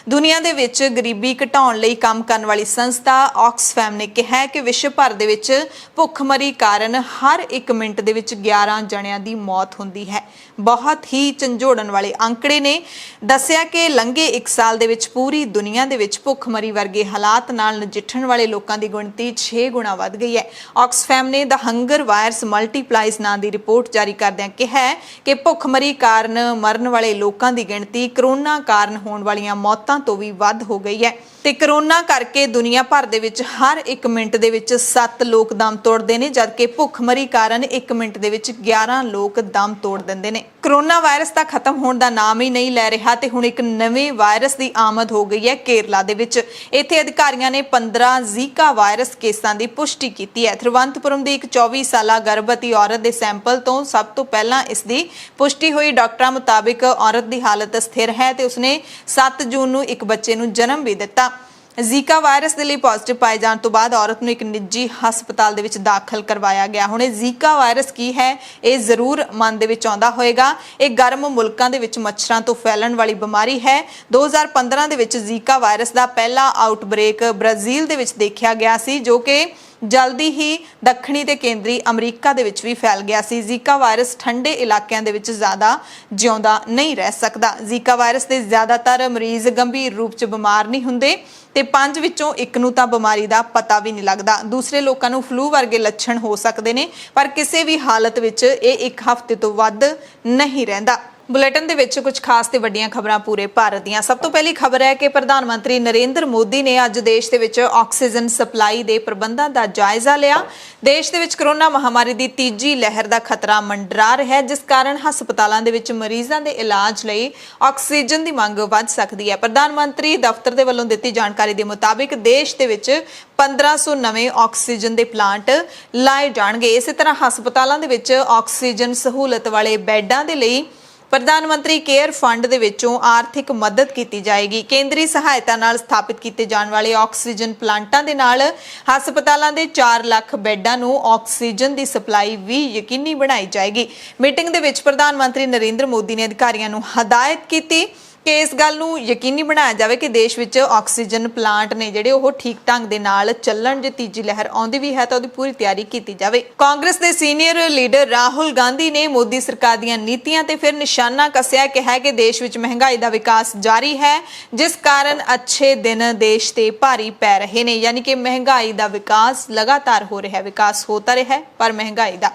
ਦੁਨੀਆ ਦੇ ਵਿੱਚ ਗਰੀਬੀ ਘਟਾਉਣ ਲਈ ਕੰਮ ਕਰਨ ਵਾਲੀ ਸੰਸਥਾ ਆਕਸਫੈਮ ਨੇ ਕਿਹਾ ਕਿ ਵਿਸ਼ਵ ਭਰ ਦੇ ਵਿੱਚ ਭੁੱਖਮਰੀ ਕਾਰਨ ਹਰ 1 ਮਿੰਟ ਦੇ ਵਿੱਚ 11 ਜਣਿਆਂ ਦੀ ਮੌਤ ਹੁੰਦੀ ਹੈ। ਬਹੁਤ ਹੀ ਝੰਜੋੜਨ ਵਾਲੇ ਅੰਕੜੇ ਨੇ ਦੱਸਿਆ ਕਿ ਲੰਘੇ 1 ਸਾਲ ਦੇ ਵਿੱਚ ਪੂਰੀ ਦੁਨੀਆ ਦੇ ਵਿੱਚ ਭੁੱਖਮਰੀ ਵਰਗੇ ਹਾਲਾਤ ਨਾਲ ਨਜਿੱਠਣ ਵਾਲੇ ਲੋਕਾਂ ਦੀ ਗਿਣਤੀ 6 ਗੁਣਾ ਵੱਧ ਗਈ ਹੈ। ਆਕਸਫੈਮ ਨੇ ਦ ਹੰਗਰ ਵਾਇਰਸ ਮਲਟੀਪਲਾਈਜ਼ ਨਾਂ ਦੀ ਰਿਪੋਰਟ ਜਾਰੀ ਕਰਦਿਆਂ ਕਿਹਾ ਕਿ ਭੁੱਖਮਰੀ ਕਾਰਨ ਮਰਨ ਵਾਲੇ ਲੋਕਾਂ ਦੀ ਗਿਣਤੀ ਕਰੋਨਾ ਕਾਰਨ ਹੋਣ ਵਾਲੀਆਂ ਮੌਤਾਂ ਤੋਂ ਵੀ ਵੱਧ ਹੋ ਗਈ ਹੈ ਤੇ ਕਰੋਨਾ ਕਰਕੇ ਦੁਨੀਆ ਭਰ ਦੇ ਵਿੱਚ ਹਰ 1 ਮਿੰਟ ਦੇ ਵਿੱਚ 7 ਲੋਕ ਦਮ ਤੋੜਦੇ ਨੇ, ਜਦਕਿ ਭੁੱਖਮਰੀ ਕਾਰਨ 1 ਮਿੰਟ ਦੇ ਵਿੱਚ 11 ਲੋਕ ਦਮ ਤੋੜ ਦਿੰਦੇ ਨੇ। ਕਰੋਨਾ ਵਾਇਰਸ ਤਾਂ ਖਤਮ ਹੋਣ ਦਾ ਨਾਮ ਹੀ ਨਹੀਂ ਲੈ ਰਿਹਾ ਤੇ ਹੁਣ ਇੱਕ ਨਵੇਂ ਵਾਇਰਸ ਦੀ ਆਮਦ ਹੋ ਗਈ ਹੈ ਕੇਰਲਾ ਦੇ ਵਿੱਚ। ਇੱਥੇ ਅਧਿਕਾਰੀਆਂ ਨੇ 15 ਜ਼ੀਕਾ ਵਾਇਰਸ ਕੇਸਾਂ ਦੀ ਪੁਸ਼ਟੀ ਕੀਤੀ ਹੈ। ਤਿਰੂਵਨੰਤਪੁਰਮ ਦੀ ਇੱਕ 24 ਸਾਲਾ ਗਰਭਵਤੀ ਔਰਤ ਦੇ ਸੈਂਪਲ ਤੋਂ ਸਭ ਤੋਂ ਪਹਿਲਾਂ ਇਸ ਦੀ ਪੁਸ਼ਟੀ ਹੋਈ। ਡਾਕਟਰਾਂ ਮੁਤਾਬਿਕ ਔਰਤ ਦੀ ਹਾਲਤ ਸਥਿਰ ਹੈ ਤੇ ਉਸਨੇ 7 ਜੂਨ ਨੂੰ ਇੱਕ ਬੱਚੇ ਨੂੰ ਜਨਮ ਵੀ ਦਿੱਤਾ। ਜ਼ੀਕਾ ਵਾਇਰਸ ਦੇ ਲਈ ਪੋਜ਼ਿਟਿਵ ਪਾਏ ਜਾਣ ਤੋਂ ਬਾਅਦ ਔਰਤ ਨੂੰ ਇੱਕ ਨਿੱਜੀ ਹਸਪਤਾਲ ਦੇ ਵਿੱਚ ਦਾਖਲ ਕਰਵਾਇਆ ਗਿਆ। ਹੁਣ ਇਹ ਜ਼ੀਕਾ ਵਾਇਰਸ ਕੀ ਹੈ ਇਹ ਜ਼ਰੂਰ ਮਨ ਦੇ ਵਿੱਚ ਆਉਂਦਾ ਹੋਵੇਗਾ। ਇਹ ਗਰਮ ਮੁਲਕਾਂ ਦੇ ਵਿੱਚ ਮੱਛਰਾਂ ਤੋਂ ਫੈਲਣ ਵਾਲੀ ਬਿਮਾਰੀ ਹੈ। 2015 ਦੇ ਵਿੱਚ ਜ਼ੀਕਾ ਵਾਇਰਸ ਦਾ ਪਹਿਲਾ ਆਊਟਬ੍ਰੇਕ ਬ੍ਰਾਜ਼ੀਲ ਦੇ ਵਿੱਚ ਦੇਖਿਆ ਗਿਆ ਸੀ, ਜੋ ਕਿ ਜਲਦੀ ਹੀ ਦੱਖਣੀ ਤੇ ਕੇਂਦਰੀ ਅਮਰੀਕਾ ਦੇ ਵਿੱਚ ਵੀ ਫੈਲ ਗਿਆ ਸੀ। ਜ਼ੀਕਾ ਵਾਇਰਸ ਠੰਡੇ ਇਲਾਕਿਆਂ ਦੇ ਵਿੱਚ ਜ਼ਿਆਦਾ ਜਿਉਂਦਾ ਨਹੀਂ ਰਹਿ ਸਕਦਾ। ਜ਼ੀਕਾ ਵਾਇਰਸ ਦੇ ਜ਼ਿਆਦਾਤਰ ਮਰੀਜ਼ ਗੰਭੀਰ ਰੂਪ 'ਚ ਬਿਮਾਰ ਨਹੀਂ ਹੁੰਦੇ ਤੇ 5 ਵਿੱਚੋਂ 1 ਨੂੰ ਤਾਂ ਬਿਮਾਰੀ ਦਾ ਪਤਾ ਵੀ ਨਹੀਂ ਲੱਗਦਾ। ਦੂਸਰੇ ਲੋਕਾਂ ਨੂੰ ਫਲੂ ਵਰਗੇ ਲੱਛਣ ਹੋ ਸਕਦੇ ਨੇ, ਪਰ ਕਿਸੇ ਵੀ ਹਾਲਤ ਵਿੱਚ ਇਹ 1 ਹਫ਼ਤੇ ਤੋਂ ਵੱਧ ਨਹੀਂ ਰਹਿੰਦਾ। ਬੁਲੇਟਿਨ ਦੇ ਵਿੱਚ ਕੁਝ ਖਾਸ ਤੇ ਵੱਡੀਆਂ ਖਬਰਾਂ ਪੂਰੇ ਭਾਰਤ ਦੀਆਂ। ਸਭ ਤੋਂ ਪਹਿਲੀ ਖਬਰ ਹੈ ਕਿ ਪ੍ਰਧਾਨ ਮੰਤਰੀ ਨਰਿੰਦਰ ਮੋਦੀ ਨੇ ਅੱਜ ਦੇਸ਼ ਦੇ ਵਿੱਚ ਆਕਸੀਜਨ ਸਪਲਾਈ ਦੇ ਪ੍ਰਬੰਧਾਂ ਦਾ ਜਾਇਜ਼ਾ ਲਿਆ। ਦੇਸ਼ ਦੇ ਵਿੱਚ ਕਰੋਨਾ ਮਹਾਮਾਰੀ ਦੀ ਤੀਜੀ ਲਹਿਰ ਦਾ ਖਤਰਾ ਮੰਡਰਾ ਰਿਹਾ ਹੈ, ਜਿਸ ਕਾਰਨ ਹਸਪਤਾਲਾਂ ਦੇ ਵਿੱਚ ਮਰੀਜ਼ਾਂ ਦੇ ਇਲਾਜ ਲਈ ਆਕਸੀਜਨ ਦੀ ਮੰਗ ਵੱਧ ਸਕਦੀ ਹੈ। ਪ੍ਰਧਾਨ ਮੰਤਰੀ ਦਫ਼ਤਰ ਦੇ ਵੱਲੋਂ ਦਿੱਤੀ ਜਾਣਕਾਰੀ ਦੇ ਮੁਤਾਬਿਕ ਦੇਸ਼ ਦੇ ਵਿੱਚ 1500 ਨਵੇਂ ਆਕਸੀਜਨ ਦੇ ਪਲਾਂਟ ਲਾਏ ਜਾਣਗੇ। ਇਸੇ ਤਰ੍ਹਾਂ ਹਸਪਤਾਲਾਂ ਦੇ ਵਿੱਚ ਆਕਸੀਜਨ ਸਹੂਲਤ ਵਾਲੇ ਬੈੱਡਾਂ ਦੇ ਲਈ ਪ੍ਰਧਾਨ ਮੰਤਰੀ ਕੇਅਰ ਫੰਡ ਦੇ ਵਿੱਚੋਂ ਆਰਥਿਕ ਮਦਦ ਕੀਤੀ ਜਾਏਗੀ। ਕੇਂਦਰੀ ਸਹਾਇਤਾ ਨਾਲ ਸਥਾਪਿਤ ਕੀਤੇ ਜਾਣ ਵਾਲੇ ਆਕਸੀਜਨ ਪਲਾਂਟਾਂ ਦੇ ਨਾਲ ਹਸਪਤਾਲਾਂ ਦੇ 4 ਲੱਖ ਬੈੱਡਾਂ ਨੂੰ ਆਕਸੀਜਨ ਦੀ ਸਪਲਾਈ ਵੀ ਯਕੀਨੀ ਬਣਾਈ ਜਾਏਗੀ। ਮੀਟਿੰਗ ਦੇ ਵਿੱਚ ਪ੍ਰਧਾਨ ਮੰਤਰੀ ਨਰਿੰਦਰ ਮੋਦੀ ਨੇ ਅਧਿਕਾਰੀਆਂ ਨੂੰ ਹਦਾਇਤ ਕੀਤੀ ਕਿ ਇਸ ਗੱਲ ਨੂੰ ਯਕੀਨੀ ਬਣਾਇਆ ਜਾਵੇ ਕਿ ਦੇਸ਼ ਵਿੱਚ ਆਕਸੀਜਨ ਪਲਾਂਟ ਨੇ ਜਿਹੜੇ ਉਹ ਠੀਕ ਢੰਗ ਦੇ ਨਾਲ ਚੱਲਣ। ਜੇ ਤੀਜੀ ਲਹਿਰ ਆਉਂਦੀ ਵੀ ਹੈ ਤਾਂ ਉਹਦੀ ਪੂਰੀ ਤਿਆਰੀ ਕੀਤੀ ਜਾਵੇ। ਕਾਂਗਰਸ ਦੇ ਸੀਨੀਅਰ ਲੀਡਰ ਰਾਹੁਲ ਗਾਂਧੀ ਨੇ ਮੋਦੀ ਸਰਕਾਰ ਦੀਆਂ ਨੀਤੀਆਂ ਤੇ ਫਿਰ ਨਿਸ਼ਾਨਾ ਕੱਸਿਆ। ਕਿਹਾ ਕਿ ਦੇਸ਼ ਵਿੱਚ ਮਹਿੰਗਾਈ ਦਾ ਵਿਕਾਸ ਜਾਰੀ ਹੈ, ਜਿਸ ਕਾਰਨ ਅੱਛੇ ਦਿਨ ਦੇਸ਼ ਤੇ ਭਾਰੀ ਪੈ ਰਹੇ ਨੇ। ਯਾਨੀ ਕਿ ਮਹਿੰਗਾਈ ਦਾ ਵਿਕਾਸ ਲਗਾਤਾਰ ਹੋ ਰਿਹਾ ਹੈ, ਵਿਕਾਸ ਹੋਤਾ ਰਿਹਾ ਹੈ, ਪਰ ਮਹਿੰਗਾਈ ਦਾ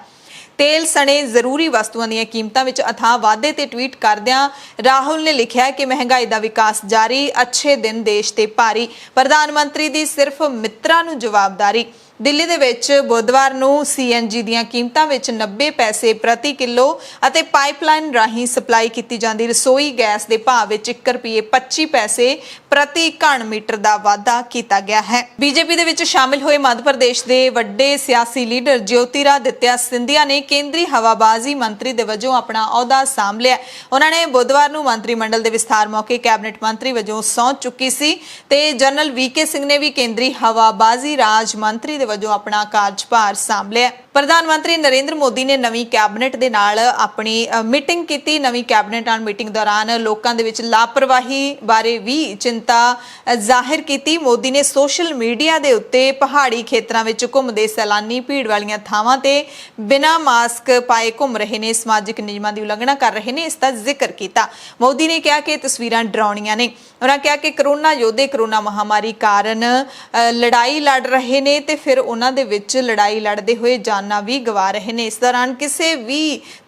तेल सने जरूरी वस्तुओं दी कीमतां विच अथाह वाधे ते ट्वीट करदियां राहुल ने लिखिया कि महंगाई दा विकास जारी, अच्छे दिन देश ते भारी, प्रधानमंत्री दी सिर्फ मित्रां नूं जवाबदारी। दिल्ली दे विच बुधवार नूं CNG दीयां कीमतां विच 90 पैसे प्रति किलो अते पाइपलाइन राहीं सप्लाई कीती जांदी रसोई गैस दे भाव विच 1 रुपये 25 पैसे प्रति घन मीटर दा वाधा कीता गया है। बीजेपी दे विच शामिल होए मध्य प्रदेश दे वड्डे सियासी लीडर ज्योतिरादित्य सिंधिया ने केंद्रीय हवाबाजी मंत्री दे वजों अपना अहुदा सांभ लिया। उन्होंने बुधवार नूं मंत्रिमंडल दे विस्तार मौके कैबिनेट मंत्री वजों सौं चुकी सी ते जनरल VK सिंह ने भी केंद्रीय हवाबाजी राज मंत्री वजों अपना कार्यभार सांभ लिया। प्रधानमंत्री नरेंद्र मोदी ने नवीं कैबिनेट दे नाल अपनी मीटिंग की। नवीं कैबिनेट नाल मीटिंग दौरान लोकां दे विच लापरवाही बारे भी चिंता जाहिर की। मोदी ने सोशल मीडिया दे उत्ते पहाड़ी खेतरां विच घुमदे सैलानी भीड़ वालियां थावां ते बिना मास्क पाए घुम रहे ने, समाजिक नियमां दी उलंघना कर रहे ने, इसका जिक्र किया। मोदी ने कहा कि तस्वीरां डराउणियां ने। उन्होंने कहा कि कोरोना योद्धे कोरोना महामारी कारण लड़ाई लड़ रहे ने ते फिर उन्हां दे विच लड़ाई लड़दे होए जानां भी गवा रहे ने। इस दौरान किसी भी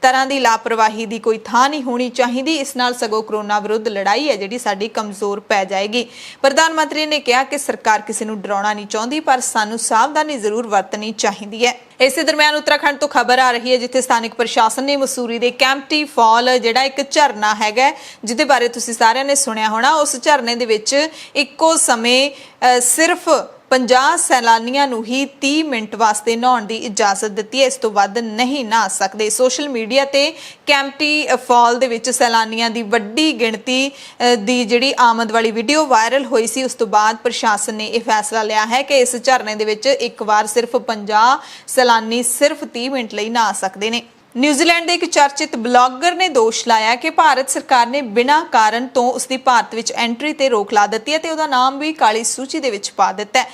तरह की लापरवाही की कोई थां नहीं होनी चाहिए। इस नाल सगों कोरोना विरुद्ध लड़ाई है जिहड़ी साडी कमजोर पै जाएगी। प्रधानमंत्री ने कहा कि सरकार किसी नूं डराउणा नहीं चाहुंदी, पर सानूं सावधानी जरूर वरतनी चाहिए है। इस दरम्यान उत्तराखंड तो खबर आ रही है जिथे स्थानिक प्रशासन ने मसूरी के कैंपटी फॉल जिहड़ा एक झरना हैगा जिहदे बारे तुसीं सारिआं ने सुनिया होना, उस झरने दे विच इक्को समय सिर्फ 50 सैलानियां नूं ही 30 मिनट वास्ते नहाउण दी इजाजत दित्ती है, इस तो वध नहीं नहा सकदे। सोशल मीडिया ते कैंपटी फॉल दे विच सैलानियां दी वड्डी गिणती दी जिहड़ी आमद वाली वीडियो वायरल होई सी, उस तो बाद प्रशासन ने यह फैसला लिया है कि इस झरने दे विच एक बार सिर्फ 50 सैलानी सिर्फ 30 मिनट लई नहा सकदे ने। न्यूजीलैंड के एक चर्चित ब्लॉगर ने दोष लाया कि भारत सरकार ने बिना कारण तो उसकी भारत विच एंट्री ते रोक ला दी है ते उहदा नाम भी काली सूची दे विच पा दिता है।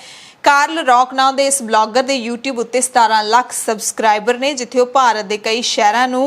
कार्ल रॉक नाम के इस ब्लॉगर के यूट्यूब उत्ते 17 लाख सबसक्राइबर ने जिथे वह भारत के कई शहरों नूं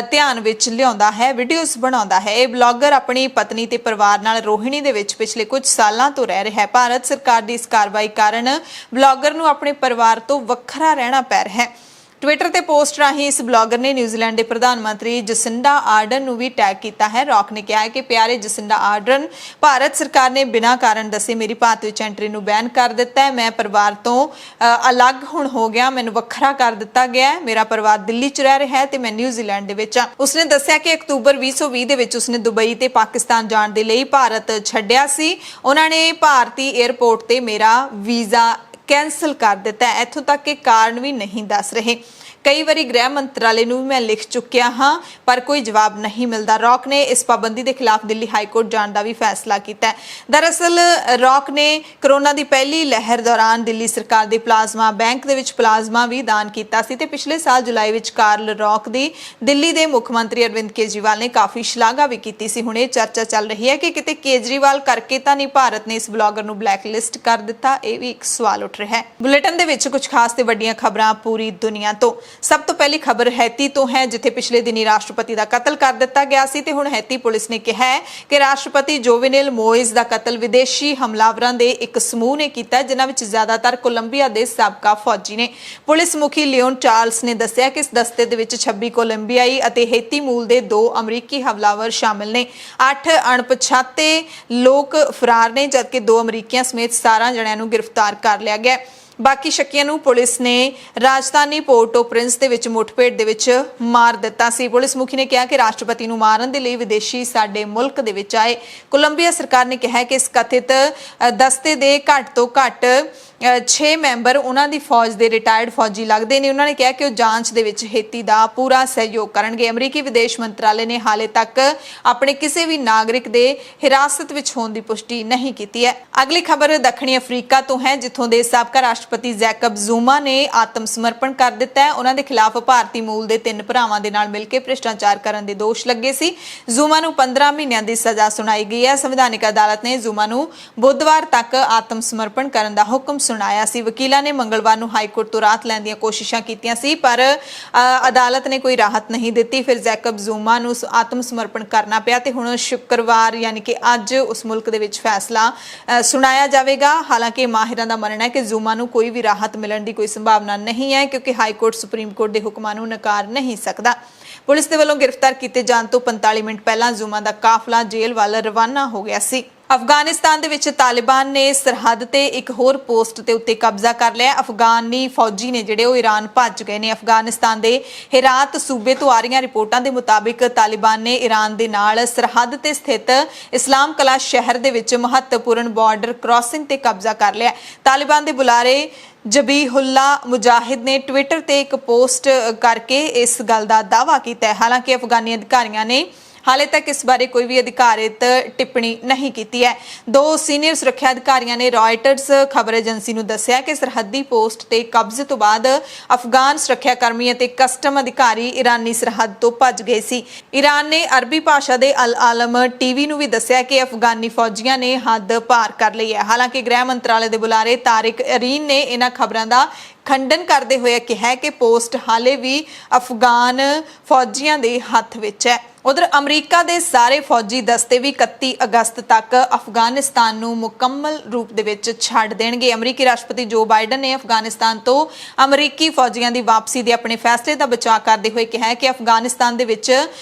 ध्यान विच लियाउंदा है, वीडियोज़ बनाउंदा है। यह ब्लॉगर अपनी पत्नी ते परिवार नाल रोहिणी दे विच पिछले कुछ सालों तो रह रहा है। भारत सरकार की इस कार्रवाई कारण ब्लॉगर नूं अपने परिवार तो वखरा रहना पै रहा है। ट्विटर ते पोस्ट राही इस ब्लॉगर ने न्यूजीलैंड के प्रधानमंत्री जसिंडा आर्डन नूं भी टैग किया है। रॉक ने कहा है कि प्यारे जसिंडा आर्डन, भारत सरकार ने बिना कारण दसे मेरी भारत विच एंट्री नूं बैन कर दिता है। मैं परिवार तो अलग हुण हो गया, मैनूं वखरा कर दिता गया है। मेरा परिवार दिल्ली च रह रहा है ते मैं न्यूजीलैंड दे विच हां। उसने दस्सिया कि अक्तूबर 2020 दे विच उसने दुबई ते पाकिस्तान जाण दे लई भारत छड्डिया सी। उन्हां ने भारती एयरपोर्ट ते मेरा वीज़ा कैंसल कर दिता है। इत्थों तक के कारण भी नहीं दस रहे। कई बारी गृह मंत्रालय नूं मैं लिख चुकिया हाँ पर कोई जवाब नहीं मिलता। रॉक ने इस पाबंदी के खिलाफ दिल्ली हाईकोर्ट जाने का भी फैसला किया है। दरअसल रॉक ने कोरोना की पहली लहर दौरान दिल्ली सरकार के प्लाज्मा बैंक के प्लाज्मा भी दान किया सी ते पिछले साल जुलाई में कार्ल रॉक की दिल्ली के मुख्यमंत्री अरविंद केजरीवाल ने काफ़ी शलाघा भी की सी। हुणे चर्चा चल रही है कि किते केजरीवाल करके तो नहीं भारत ने इस ब्लॉगर नूं ब्लैकलिस्ट कर दिता, यह भी एक सवाल उठ रहा है। बुलेटिन दे विच कुछ खास ते वड्डियां खबरां पूरी दुनिया तो। सब तो पहली खबर हैती तो है जिथे पिछले दिनी राष्ट्रपति का कतल कर दिता गया सी ते हुण हैती पुलिस ने कहा है कि राष्ट्रपति जोवेनेल मोइस का कतल विदेशी हमलावरां दे एक समूह ने किया जिन्हां विच ज्यादातर कोलंबिया के साबका फौजी ने। पुलिस मुखी लियोन चार्ल्स ने दस्सिया कि इस दस्ते दे विच 26 कोलंबियाई अते हैती मूल के 2 अमरीकी हमलावर शामिल ने। 8 अणपछाते लोग फरार ने जबकि 2 अमरीकियां समेत 17 जणियां नूं गिरफ्तार कर लिया गया। बाकी शक्कियां नूं पुलिस ने राजधानी पोर्टो प्रिंस दे विच मुठभेड़ दे विच मार दिता सी। पुलिस मुखी ने कहा कि राष्ट्रपति नूं मारन दे लई विदेशी साडे मुल्क दे विच आए। कोलंबिया सरकार ने कहा कि इस कथित दस्ते दे घट तो घट 6 ਮੈਂਬਰ ਉਹਨਾਂ ਦੀ ਫੌਜ ਦੇ ਰਿਟਾਇਰਡ ਫੌਜੀ ਲੱਗਦੇ ਨੇ। ਉਹਨਾਂ ਨੇ ਕਿਹਾ ਕਿ ਉਹ ਜਾਂਚ ਦੇ ਵਿੱਚ ਹੇਤੀ ਦਾ ਪੂਰਾ ਸਹਿਯੋਗ ਕਰਨਗੇ। ਅਮਰੀਕੀ ਵਿਦੇਸ਼ ਮੰਤਰਾਲੇ ਨੇ ਹਾਲੇ ਤੱਕ ਆਪਣੇ ਕਿਸੇ ਵੀ ਨਾਗਰਿਕ ਦੇ ਹਿਰਾਸਤ ਵਿੱਚ ਹੋਣ ਦੀ ਪੁਸ਼ਟੀ ਨਹੀਂ ਕੀਤੀ ਹੈ। ਅਗਲੀ ਖਬਰ ਦੱਖਣੀ ਅਫਰੀਕਾ ਤੋਂ ਹੈ, ਜਿੱਥੋਂ ਦੇ ਸਾਬਕਾ ਰਾਸ਼ਟਰਪਤੀ ਜੈਕਬ ਜ਼ੂਮਾ ਨੇ ਆਤਮ ਸਮਰਪਣ ਕਰ ਦਿੱਤਾ ਹੈ। ਉਹਨਾਂ ਦੇ ਖਿਲਾਫ ਭਾਰਤੀ ਮੂਲ ਦੇ 3 ਭਰਾਵਾਂ ਦੇ ਨਾਲ ਮਿਲ ਕੇ ਭ੍ਰਿਸ਼ਟਾਚਾਰ ਕਰਨ ਦੇ ਦੋਸ਼ ਲੱਗੇ ਸੀ। ਜ਼ੂਮਾ ਨੂੰ 15 ਮਹੀਨਿਆਂ ਦੀ ਸਜ਼ਾ ਸੁਣਾਈ ਗਈ ਹੈ। ਸੰਵਿਧਾਨਿਕ ਅਦਾਲਤ ਨੇ ਜ਼ੂਮਾ ਨੂੰ ਬੁੱਧਵਾਰ ਤੱਕ ਆਤਮ ਸਮਰਪਣ ਕਰਨ ਦਾ ਹੁਕਮ ਸੁਣਾਇਆ ਸੀ। ਵਕੀਲਾਂ ਨੇ ਮੰਗਲਵਾਰ ਨੂੰ ਹਾਈ ਕੋਰਟ ਤੋਂ ਰਾਹਤ ਲੈਣ ਦੀਆਂ ਕੋਸ਼ਿਸ਼ਾਂ ਕੀਤੀਆਂ ਸੀ, ਪਰ ਅਦਾਲਤ ਨੇ ਕੋਈ ਰਾਹਤ ਨਹੀਂ ਦਿੱਤੀ। ਫਿਰ ਜੈਕਬ ਜ਼ੂਮਾ ਨੂੰ ਆਤਮ ਸਮਰਪਣ ਕਰਨਾ ਪਿਆ ਤੇ ਹੁਣ ਸ਼ੁੱਕਰਵਾਰ ਯਾਨੀ ਕਿ ਅੱਜ ਉਸ ਮੁਲਕ ਦੇ ਵਿੱਚ ਫੈਸਲਾ ਸੁਣਾਇਆ ਜਾਵੇਗਾ। ਹਾਲਾਂਕਿ ਮਾਹਿਰਾਂ ਦਾ ਮੰਨਣਾ ਹੈ ਕਿ ਜ਼ੂਮਾ ਨੂੰ ਕੋਈ ਵੀ ਰਾਹਤ ਮਿਲਣ ਦੀ ਕੋਈ ਸੰਭਾਵਨਾ ਨਹੀਂ ਹੈ, ਕਿਉਂਕਿ ਹਾਈ ਕੋਰਟ ਸੁਪਰੀਮ ਕੋਰਟ ਦੇ ਹੁਕਮਾਂ ਨੂੰ ਨਕਾਰ ਨਹੀਂ ਸਕਦਾ। ਪੁਲਿਸ ਦੇ ਵੱਲੋਂ ਗ੍ਰਿਫਤਾਰ ਕੀਤੇ ਜਾਣ ਤੋਂ 45 ਮਿੰਟ ਪਹਿਲਾਂ ਜ਼ੂਮਾ ਦਾ ਕਾਫਲਾ ਜੇਲ੍ਹ ਵੱਲ ਰਵਾਨਾ ਹੋ ਗਿਆ ਸੀ। ਅਫਗਾਨਿਸਤਾਨ ਦੇ ਵਿੱਚ ਤਾਲਿਬਾਨ ਨੇ ਸਰਹੱਦ ਤੇ ਇੱਕ ਹੋਰ ਪੋਸਟ ਤੇ ਉੱਤੇ ਕਬਜ਼ਾ ਕਰ ਲਿਆ। ਅਫਗਾਨੀ ਫੌਜੀ ਨੇ ਜਿਹੜੇ ਉਹ ਈਰਾਨ ਭੱਜ ਗਏ ਨੇ। ਅਫਗਾਨਿਸਤਾਨ ਦੇ ਹੈਰਾਤ ਸੂਬੇ ਤੋਂ ਆ ਰਹੀਆਂ ਰਿਪੋਰਟਾਂ ਦੇ ਮੁਤਾਬਿਕ ਤਾਲਿਬਾਨ ਨੇ ਈਰਾਨ ਦੇ ਨਾਲ ਸਰਹੱਦ ਤੇ ਸਥਿਤ ਇਸਲਾਮ ਕਲਾ ਸ਼ਹਿਰ ਦੇ ਵਿੱਚ ਮਹੱਤਵਪੂਰਨ ਬਾਰਡਰ ਕ੍ਰਾਸਿੰਗ ਤੇ ਕਬਜ਼ਾ ਕਰ ਲਿਆ। ਤਾਲਿਬਾਨ ਦੇ ਬੁਲਾਰੇ ਜ਼ਬੀਹੁੱਲਾ ਮੁਜਾਹਿਦ ਨੇ ਟਵਿੱਟਰ ਤੇ ਇੱਕ ਪੋਸਟ ਕਰਕੇ ਇਸ ਗੱਲ ਦਾ ਦਾਅਵਾ ਕੀਤਾ ਹੈ। ਹਾਲਾਂਕਿ ਅਫਗਾਨੀ ਅਧਿਕਾਰੀਆਂ ਨੇ ਹਾਲੇ ਤੱਕ ਇਸ ਬਾਰੇ ਕੋਈ ਵੀ ਅਧਿਕਾਰਿਤ ਟਿੱਪਣੀ ਨਹੀਂ ਕੀਤੀ ਹੈ। 2 ਸੀਨੀਅਰ ਸੁਰੱਖਿਆ ਅਧਿਕਾਰੀਆਂ ਨੇ ਰॉयਟਰਸ ਖਬਰ ਏਜੰਸੀ ਨੂੰ ਦੱਸਿਆ ਕਿ ਸਰਹੱਦੀ ਪੋਸਟ ਤੇ ਕਬਜ਼ੇ ਤੋਂ ਬਾਅਦ ਅਫਗਾਨ ਸੁਰੱਖਿਆ ਕਰਮੀ ਅਤੇ ਕਸਟਮ ਅਧਿਕਾਰੀ ਈਰਾਨੀ ਸਰਹੱਦ ਤੋਂ ਭੱਜ ਗਏ ਸੀ। ਈਰਾਨ ਨੇ ਅਰਬੀ ਭਾਸ਼ਾ ਦੇ ਅਲ ਆਲਮ ਟੀਵੀ ਨੂੰ ਵੀ ਦੱਸਿਆ ਕਿ ਅਫਗਾਨੀ ਫੌਜੀਆਂ ਨੇ ਹੱਦ ਪਾਰ ਕਰ ਲਈ ਹੈ। ਹਾਲਾਂਕਿ ਗ੍ਰਹਿ ਮੰਤਰਾਲੇ ਦੇ ਬੁਲਾਰੇ ਤਾਰਿਕ ਅਰੀਨ ਨੇ ਇਹਨਾਂ ਖਬਰਾਂ ਦਾ ਖੰਡਨ ਕਰਦੇ ਹੋਏ ਕਿਹਾ ਕਿ ਪੋਸਟ ਹਾਲੇ ਵੀ ਅਫਗਾਨ ਫੌਜੀਆਂ ਦੇ ਹੱਥ ਵਿੱਚ ਹੈ। ਉਧਰ ਅਮਰੀਕਾ ਦੇ ਸਾਰੇ ਫੌਜੀ ਦਸਤੇ ਵੀ 31 ਅਗਸਤ ਤੱਕ ਅਫਗਾਨਿਸਤਾਨ ਨੂੰ ਮੁਕੰਮਲ ਰੂਪ ਦੇ ਵਿੱਚ ਛੱਡ ਦੇਣਗੇ। ਅਮਰੀਕੀ ਰਾਸ਼ਟਰਪਤੀ ਜੋ ਬਾਈਡਨ ਨੇ ਅਫਗਾਨਿਸਤਾਨ ਤੋਂ ਅਮਰੀਕੀ ਫੌਜੀਆਂ ਦੀ ਵਾਪਸੀ ਦੇ ਆਪਣੇ ਫੈਸਲੇ ਦਾ ਬਚਾਅ ਕਰਦੇ ਹੋਏ ਕਿਹਾ ਕਿ ਅਫਗਾਨਿਸਤਾਨ ਦੇ ਵਿੱਚ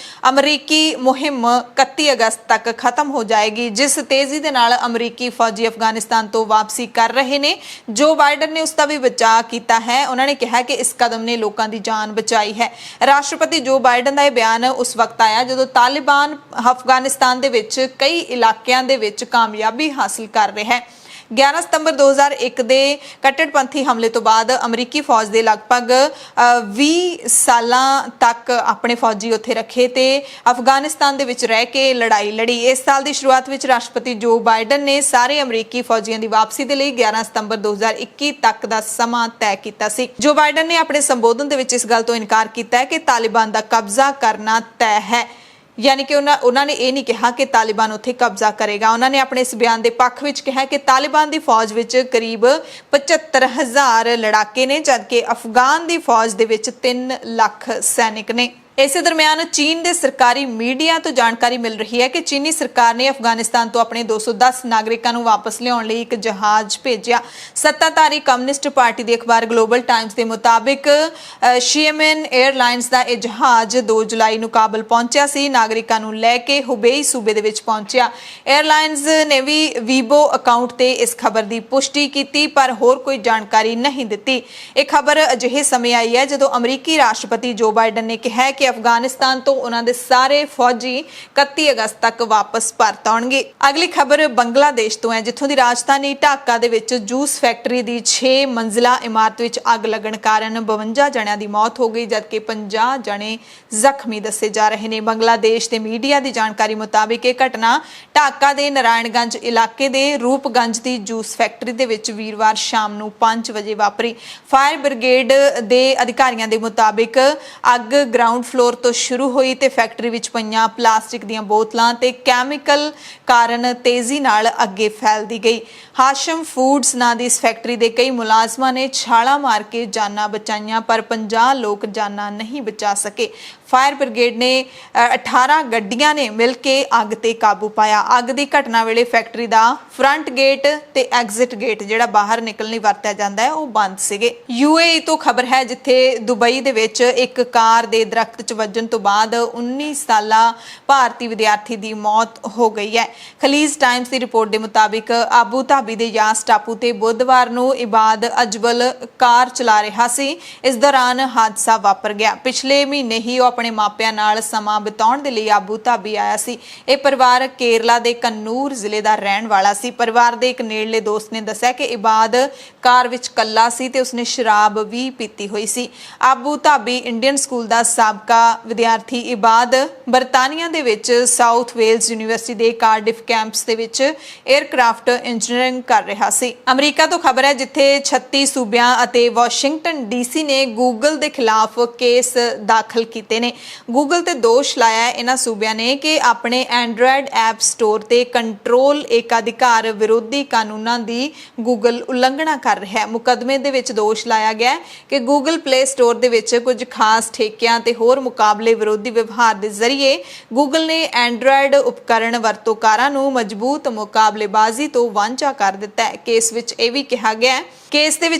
ਅਮਰੀਕੀ ਮੁਹਿੰਮ 31 ਅਗਸਤ ਤੱਕ ਖਤਮ ਹੋ ਜਾਏਗੀ। ਜਿਸ ਤੇਜ਼ੀ ਦੇ ਨਾਲ ਅਮਰੀਕੀ ਫੌਜੀ ਅਫਗਾਨਿਸਤਾਨ ਤੋਂ ਵਾਪਸੀ ਕਰ ਰਹੇ ਨੇ, ਜੋ ਬਾਈਡਨ ਨੇ ਉਸ ਦਾ ਵੀ ਬਚਾਅ ਕੀਤਾ ਹੈ। ਉਹਨਾਂ ਨੇ ਕਿਹਾ ਕਿ ਇਸ ਕਦਮ ਨੇ ਲੋਕਾਂ ਦੀ ਜਾਨ ਬਚਾਈ ਹੈ। ਰਾਸ਼ਟਰਪਤੀ ਜੋ ਬਾਈਡਨ ਦਾ ਇਹ ਬਿਆਨ ਉਸ ਵਕਤ ਆਇਆ ਜਦੋਂ ਤਾਲਿਬਾਨ ਅਫਗਾਨਿਸਤਾਨ ਦੇ ਵਿੱਚ ਕਈ ਇਲਾਕਿਆਂ ਦੇ ਵਿੱਚ ਕਾਮਯਾਬੀ ਹਾਸਲ ਕਰ ਰਿਹਾ ਹੈ। 11 ਸਤੰਬਰ 2001 ਦੇ ਕੱਟੜਪੰਥੀ ਹਮਲੇ ਤੋਂ ਬਾਅਦ ਅਮਰੀਕੀ ਫੌਜ ਦੇ ਲਗਭਗ 20 ਸਾਲਾਂ ਤੱਕ ਆਪਣੇ ਫੌਜੀ ਉੱਥੇ ਰੱਖੇ ਤੇ ਅਫਗਾਨਿਸਤਾਨ ਦੇ ਵਿੱਚ ਰਹਿ ਕੇ ਲੜਾਈ ਲੜੀ। ਇਸ ਸਾਲ ਦੀ ਸ਼ੁਰੂਆਤ ਵਿੱਚ ਰਾਸ਼ਟਰਪਤੀ ਜੋ ਬਾਈਡਨ ਨੇ ਸਾਰੇ ਅਮਰੀਕੀ ਫੌਜੀਆਂ ਦੀ ਵਾਪਸੀ ਦੇ ਲਈ 11 ਸਤੰਬਰ 2021 ਤੱਕ ਦਾ ਸਮਾਂ ਤੈਅ ਕੀਤਾ ਸੀ। ਜੋ ਬਾਈਡਨ ਨੇ ਆਪਣੇ ਸੰਬੋਧਨ ਦੇ ਵਿੱਚ ਇਸ ਗੱਲ ਤੋਂ ਇਨਕਾਰ ਕੀਤਾ ਹੈ ਕਿ ਤਾਲਿਬਾਨ ਦਾ ਕਬਜ਼ਾ ਕਰਨਾ ਤੈਅ ਹੈ, ਯਾਨੀ ਕਿ ਉਹਨਾਂ ਨੇ ਇਹ ਨਹੀਂ ਕਿਹਾ ਕਿ ਤਾਲਿਬਾਨ ਉੱਥੇ ਕਬਜ਼ਾ ਕਰੇਗਾ। ਉਹਨਾਂ ਨੇ ਆਪਣੇ ਇਸ ਬਿਆਨ ਦੇ ਪੱਖ ਵਿੱਚ ਕਿਹਾ ਕਿ ਤਾਲਿਬਾਨ ਦੀ ਫੌਜ ਵਿੱਚ ਕਰੀਬ 75,000 ਲੜਾਕੇ ਨੇ, ਜਦਕਿ ਅਫਗਾਨ ਦੀ ਫੌਜ ਦੇ ਵਿੱਚ 3 ਲੱਖ ਸੈਨਿਕ ਨੇ। ਇਸੇ ਦਰਮਿਆਨ ਚੀਨ ਦੇ ਸਰਕਾਰੀ ਮੀਡੀਆ ਤੋਂ ਜਾਣਕਾਰੀ ਮਿਲ ਰਹੀ ਹੈ ਕਿ ਚੀਨੀ ਸਰਕਾਰ ਨੇ ਅਫਗਾਨਿਸਤਾਨ ਤੋਂ ਆਪਣੇ 210 ਨਾਗਰਿਕਾਂ ਨੂੰ ਵਾਪਸ ਲਿਆਉਣ ਲਈ ਇੱਕ ਜਹਾਜ਼ ਭੇਜਿਆ। ਸੱਤਾਧਾਰੀ ਕਮਿਊਨਿਸਟ ਪਾਰਟੀ ਦੇ ਅਖਬਾਰ ਗਲੋਬਲ ਟਾਈਮਜ਼ ਦੇ ਮੁਤਾਬਿਕ ਸ਼ੀਅਮਨ 에ਅਰਲਾਈਨਸ ਦਾ ਇਹ ਜਹਾਜ਼ 2 ਜੁਲਾਈ ਨੂੰ ਕਾਬਲ ਪਹੁੰਚਿਆ ਸੀ। ਨਾਗਰਿਕਾਂ ਨੂੰ ਲੈ ਕੇ ਹੁਬੇਈ ਸੂਬੇ ਦੇ ਵਿੱਚ ਪਹੁੰਚਿਆ। 에ਅਰਲਾਈਨਸ ਨੇ ਵੀ ਵੀਬੋ ਅਕਾਊਂਟ ਤੇ ਇਸ ਖਬਰ ਦੀ ਪੁਸ਼ਟੀ ਕੀਤੀ, ਪਰ ਹੋਰ ਕੋਈ ਜਾਣਕਾਰੀ ਨਹੀਂ ਦਿੱਤੀ। ਇਹ ਖਬਰ ਅਜਿਹੇ ਸਮੇਂ ਆਈ ਹੈ ਜਦੋਂ ਅਮਰੀਕੀ ਰਾਸ਼ਟਰਪਤੀ ਜੋ ਬਾਈਡਨ ਨੇ ਕਿਹਾ ਕਿ ਅਫਗਾਨਿਸਤਾਨ ਤੋਂ ਉਹਨਾਂ ਦੇ ਸਾਰੇ ਫੌਜੀ 31 ਅਗਸਤ ਤੱਕ ਵਾਪਸ ਭਾਰਤ ਆਉਣਗੇ। ਅਗਲੀ ਖਬਰ ਬੰਗਲਾਦੇਸ਼ ਤੋਂ ਹੈ, ਜਿੱਥੋਂ ਦੀ ਰਾਜਧਾਨੀ ਢਾਕਾ ਦੇ ਵਿੱਚ ਜੂਸ ਫੈਕਟਰੀ ਦੀ 6 ਮੰਜ਼ਿਲਾ ਇਮਾਰਤ ਵਿੱਚ ਅੱਗ ਲੱਗਣ ਕਾਰਨ 52 ਜਣਿਆਂ ਦੀ ਮੌਤ ਹੋ ਗਈ, ਜਦਕਿ 50 ਜਣੇ ਜ਼ਖਮੀ ਦੱਸੇ ਜਾ ਰਹੇ ਨੇ। ਬੰਗਲਾਦੇਸ਼ ਦੇ ਮੀਡੀਆ ਦੀ ਜਾਣਕਾਰੀ ਮੁਤਾਬਿਕ ਇਹ ਘਟਨਾ ਢਾਕਾ ਦੇ ਨਾਰਾਇਣਗੰਜ ਇਲਾਕੇ ਦੇ ਰੂਪਗੰਜ ਦੀ ਜੂਸ ਫੈਕਟਰੀ ਦੇ ਵਿੱਚ ਵੀਰਵਾਰ ਸ਼ਾਮ ਨੂੰ 5 ਵਜੇ ਵਾਪਰੀ। ਫਾਇਰ ਬ੍ਰਿਗੇਡ ਦੇ ਅਧਿਕਾਰੀਆਂ ਦੇ ਮੁਤਾਬਿਕ ਅੱਗ ਗਰਾਊਂਡ ਫਲੋਰ ਤੋਂ ਸ਼ੁਰੂ ਹੋਈ ਤੇ ਫੈਕਟਰੀ ਵਿੱਚ ਪਈਆਂ ਪਲਾਸਟਿਕ ਦੀਆਂ ਬੋਤਲਾਂ ਤੇ ਕੈਮੀਕਲ ਕਾਰਨ ਤੇਜ਼ੀ ਨਾਲ ਅੱਗੇ ਫੈਲਦੀ ਗਈ। ਹਾਸ਼ਮ ਫੂਡਸ ਨਾਂ ਦੀ ਇਸ ਫੈਕਟਰੀ ਦੇ ਕਈ ਮੁਲਾਜ਼ਮਾਂ ਨੇ ਛਾਲਾਂ ਮਾਰ ਕੇ ਜਾਨਾਂ ਬਚਾਈਆਂ, ਪਰ 50 ਲੋਕ ਜਾਨਾਂ ਨਹੀਂ ਬਚਾ ਸਕੇ। ਫਾਇਰ ਬ੍ਰਿਗੇਡ ਨੇ 18 ਗੱਡੀਆਂ ਨੇ ਮਿਲ ਕੇ ਅੱਗ ਤੇ ਕਾਬੂ ਪਾਇਆ। ਅੱਗ ਦੀ ਘਟਨਾ ਵੇਲੇ ਫੈਕਟਰੀ ਦਾ ਫਰੰਟ ਗੇਟ ਤੇ ਐਗਜ਼ਿਟ ਗੇਟ ਜਿਹੜਾ ਬਾਹਰ ਨਿਕਲਣ ਲਈ ਵਰਤਿਆ ਜਾਂਦਾ ਹੈ ਉਹ ਬੰਦ ਸੀਗੇ। UAE ਤੋਂ ਖਬਰ ਹੈ, ਜਿੱਥੇ ਦੁਬਈ ਦੇ ਵਿੱਚ ਇੱਕ ਕਾਰ ਦੇ ਦਰਖਤ 'ਚ ਵੱਜਣ ਤੋਂ ਬਾਅਦ 19 ਸਾਲਾ ਭਾਰਤੀ ਵਿਦਿਆਰਥੀ ਦੀ ਮੌਤ ਹੋ ਗਈ ਹੈ। ਖਲੀਜ ਟਾਈਮਸ ਦੀ ਰਿਪੋਰਟ ਦੇ ਮੁਤਾਬਿਕ ਆਬੂ ਧਾਬੀ ਦੇ ਯਾਸ ਟਾਪੂ ਤੇ ਬੁੱਧਵਾਰ ਨੂੰ ਇਬਾਦ ਅਜਬਲ ਕਾਰ ਚਲਾ ਰਿਹਾ ਸੀ। ਇਸ ਦੌਰਾਨ ਹਾਦਸਾ ਵਾਪਰ ਗਿਆ। ਪਿਛਲੇ ਮਹੀਨੇ ਹੀ ਉਹ ਆਪਣੇ ਮਾਪਿਆਂ ਨਾਲ ਸਮਾਂ ਬਿਤਾਉਣ ਦੇ ਲਈ ਆਬੂ ਧਾਬੀ ਆਇਆ ਸੀ। ਇਹ ਪਰਿਵਾਰ ਕੇਰਲਾ ਦੇ ਕੰਨੂਰ ਜ਼ਿਲ੍ਹੇ ਦਾ ਰਹਿਣ ਵਾਲਾ ਸੀ। ਪਰਿਵਾਰ ਦੇ ਇੱਕ ਨੇੜਲੇ ਦੋਸਤ ਨੇ ਦੱਸਿਆ ਕਿ ਇਬਾਦ ਕਾਰ ਵਿੱਚ ਇਕੱਲਾ ਸੀ ਤੇ ਉਸਨੇ ਸ਼ਰਾਬ ਵੀ ਪੀਤੀ ਹੋਈ ਸੀ। ਆਬੂ ਧਾਬੀ ਇੰਡੀਅਨ ਸਕੂਲ ਦਾ ਸਾਬਕਾ ਵਿਦਿਆਰਥੀ ਇਬਾਦ ਬਰਤਾਨੀਆ ਦੇ ਵਿੱਚ ਸਾਊਥ ਵੇਲਜ਼ ਯੂਨੀਵਰਸਿਟੀ ਦੇ ਕਾਰਡਿਫ ਕੈਂਪਸ ਦੇ ਵਿੱਚ 에ਅਰਕ੍ਰਾਫਟ ਇੰਜੀਨੀਅਰਿੰਗ ਕਰ ਰਿਹਾ ਸੀ। ਅਮਰੀਕਾ ਤੋਂ ਖਬਰ ਹੈ ਜਿੱਥੇ 36 ਸੂਬਿਆਂ ਅਤੇ ਵਾਸ਼ਿੰਗਟਨ ਡੀਸੀ ਨੇ ਗੂਗਲ ਦੇ ਖਿਲਾਫ ਕੇਸ ਦਾਖਲ ਕੀਤੇ ਨੇ। ਗੂਗਲ ਤੇ ਦੋਸ਼ ਲਾਇਆ ਹੈ ਇਹਨਾਂ ਸੂਬਿਆਂ ਨੇ ਕਿ ਆਪਣੇ ਐਂਡਰਾਇਡ ਐਪ ਸਟੋਰ ਤੇ ਕੰਟਰੋਲ ਏਕਾਧਿਕਾਰ ਵਿਰੋਧੀ ਕਾਨੂੰਨਾਂ ਦੀ ਗੂਗਲ ਉਲੰਘਣਾ ਕਰ ਰਿਹਾ ਹੈ। ਮੁਕੱਦਮੇ ਦੇ ਵਿੱਚ ਦੋਸ਼ ਲਾਇਆ ਗਿਆ ਹੈ ਕਿ ਗੂਗਲ ਪਲੇ ਸਟੋਰ ਦੇ ਵਿੱਚ ਕੁਝ ਖਾਸ ਠੇਕਿਆਂ ਤੇ ਹੋਰ ਮੁਕਾਬਲੇ ਵਿਰੋਧੀ ਵਿਵਹਾਰ ਦੇ ਜ਼ਰੀਏ ਗੂਗਲ ਨੇ ਐਂਡਰਾਇਡ ਉਪਕਰਨ ਵਰਤੋਂਕਾਰਾਂ ਨੂੰ ਮਜ਼ਬੂਤ ਮੁਕਾਬਲੇਬਾਜ਼ੀ ਤੋਂ ਵਾਂਝਾ ਕਰ ਦਿੱਤਾ ਹੈ। ਕੇਸ ਦੇ ਵਿੱਚ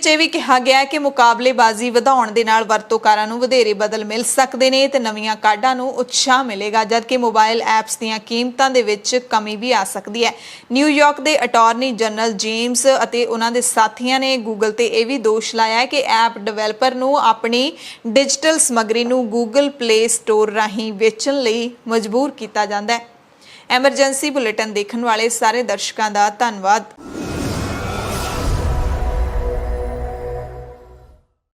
ਇਹ ਵੀ ਕਿਹਾ ਗਿਆ ਕਿ ਮੁਕਾਬਲੇਬਾਜ਼ੀ ਵਧਾਉਣ ਦੇ ਨਾਲ ਵਰਤੋਂਕਾਰਾਂ ਨੂੰ ਵਧੇਰੇ ਬਦਲ ਮਿਲ ਸਕਦੇ ਨੇ ਤੇ ਨਵੀਆਂ ਕਾਢਾਂ ਨੂੰ ਉਤਸ਼ਾਹ ਮਿਲੇਗਾ, ਜਦਕਿ ਮੋਬਾਈਲ ਐਪਸ ਦੀਆਂ ਕੀਮਤਾਂ ਦੇ ਵਿੱਚ ਕਮੀ ਵੀ ਆ ਸਕਦੀ ਹੈ। ਨਿਊਯਾਰਕ ਦੇ ਅਟਾਰਨੀ ਜਨਰਲ ਜੇਮਸ ਅਤੇ ਉਹਨਾਂ ਦੇ ਸਾਥੀਆਂ ਨੇ ਗੂਗਲ ਤੇ ਇਹ ਵੀ ਦੋਸ਼ ਲਾਇਆ ਹੈ ਕਿ ਐਪ ਡਿਵੈਲਪਰ ਨੂੰ ਆਪਣੀ ਡਿਜੀਟਲ ਸਮੱਗਰੀ ਨੂੰ ਗੂਗਲ ਪਲੇ ਸਟੋਰ ਰਾਹੀਂ ਵੇਚਣ ਲਈ ਮਜਬੂਰ ਕੀਤਾ ਜਾਂਦਾ ਹੈ। ਐਮਰਜੈਂਸੀ ਬੁਲੇਟਿਨ ਦੇਖਣ ਵਾਲੇ ਸਾਰੇ ਦਰਸ਼ਕਾਂ ਦਾ ਧੰਨਵਾਦ।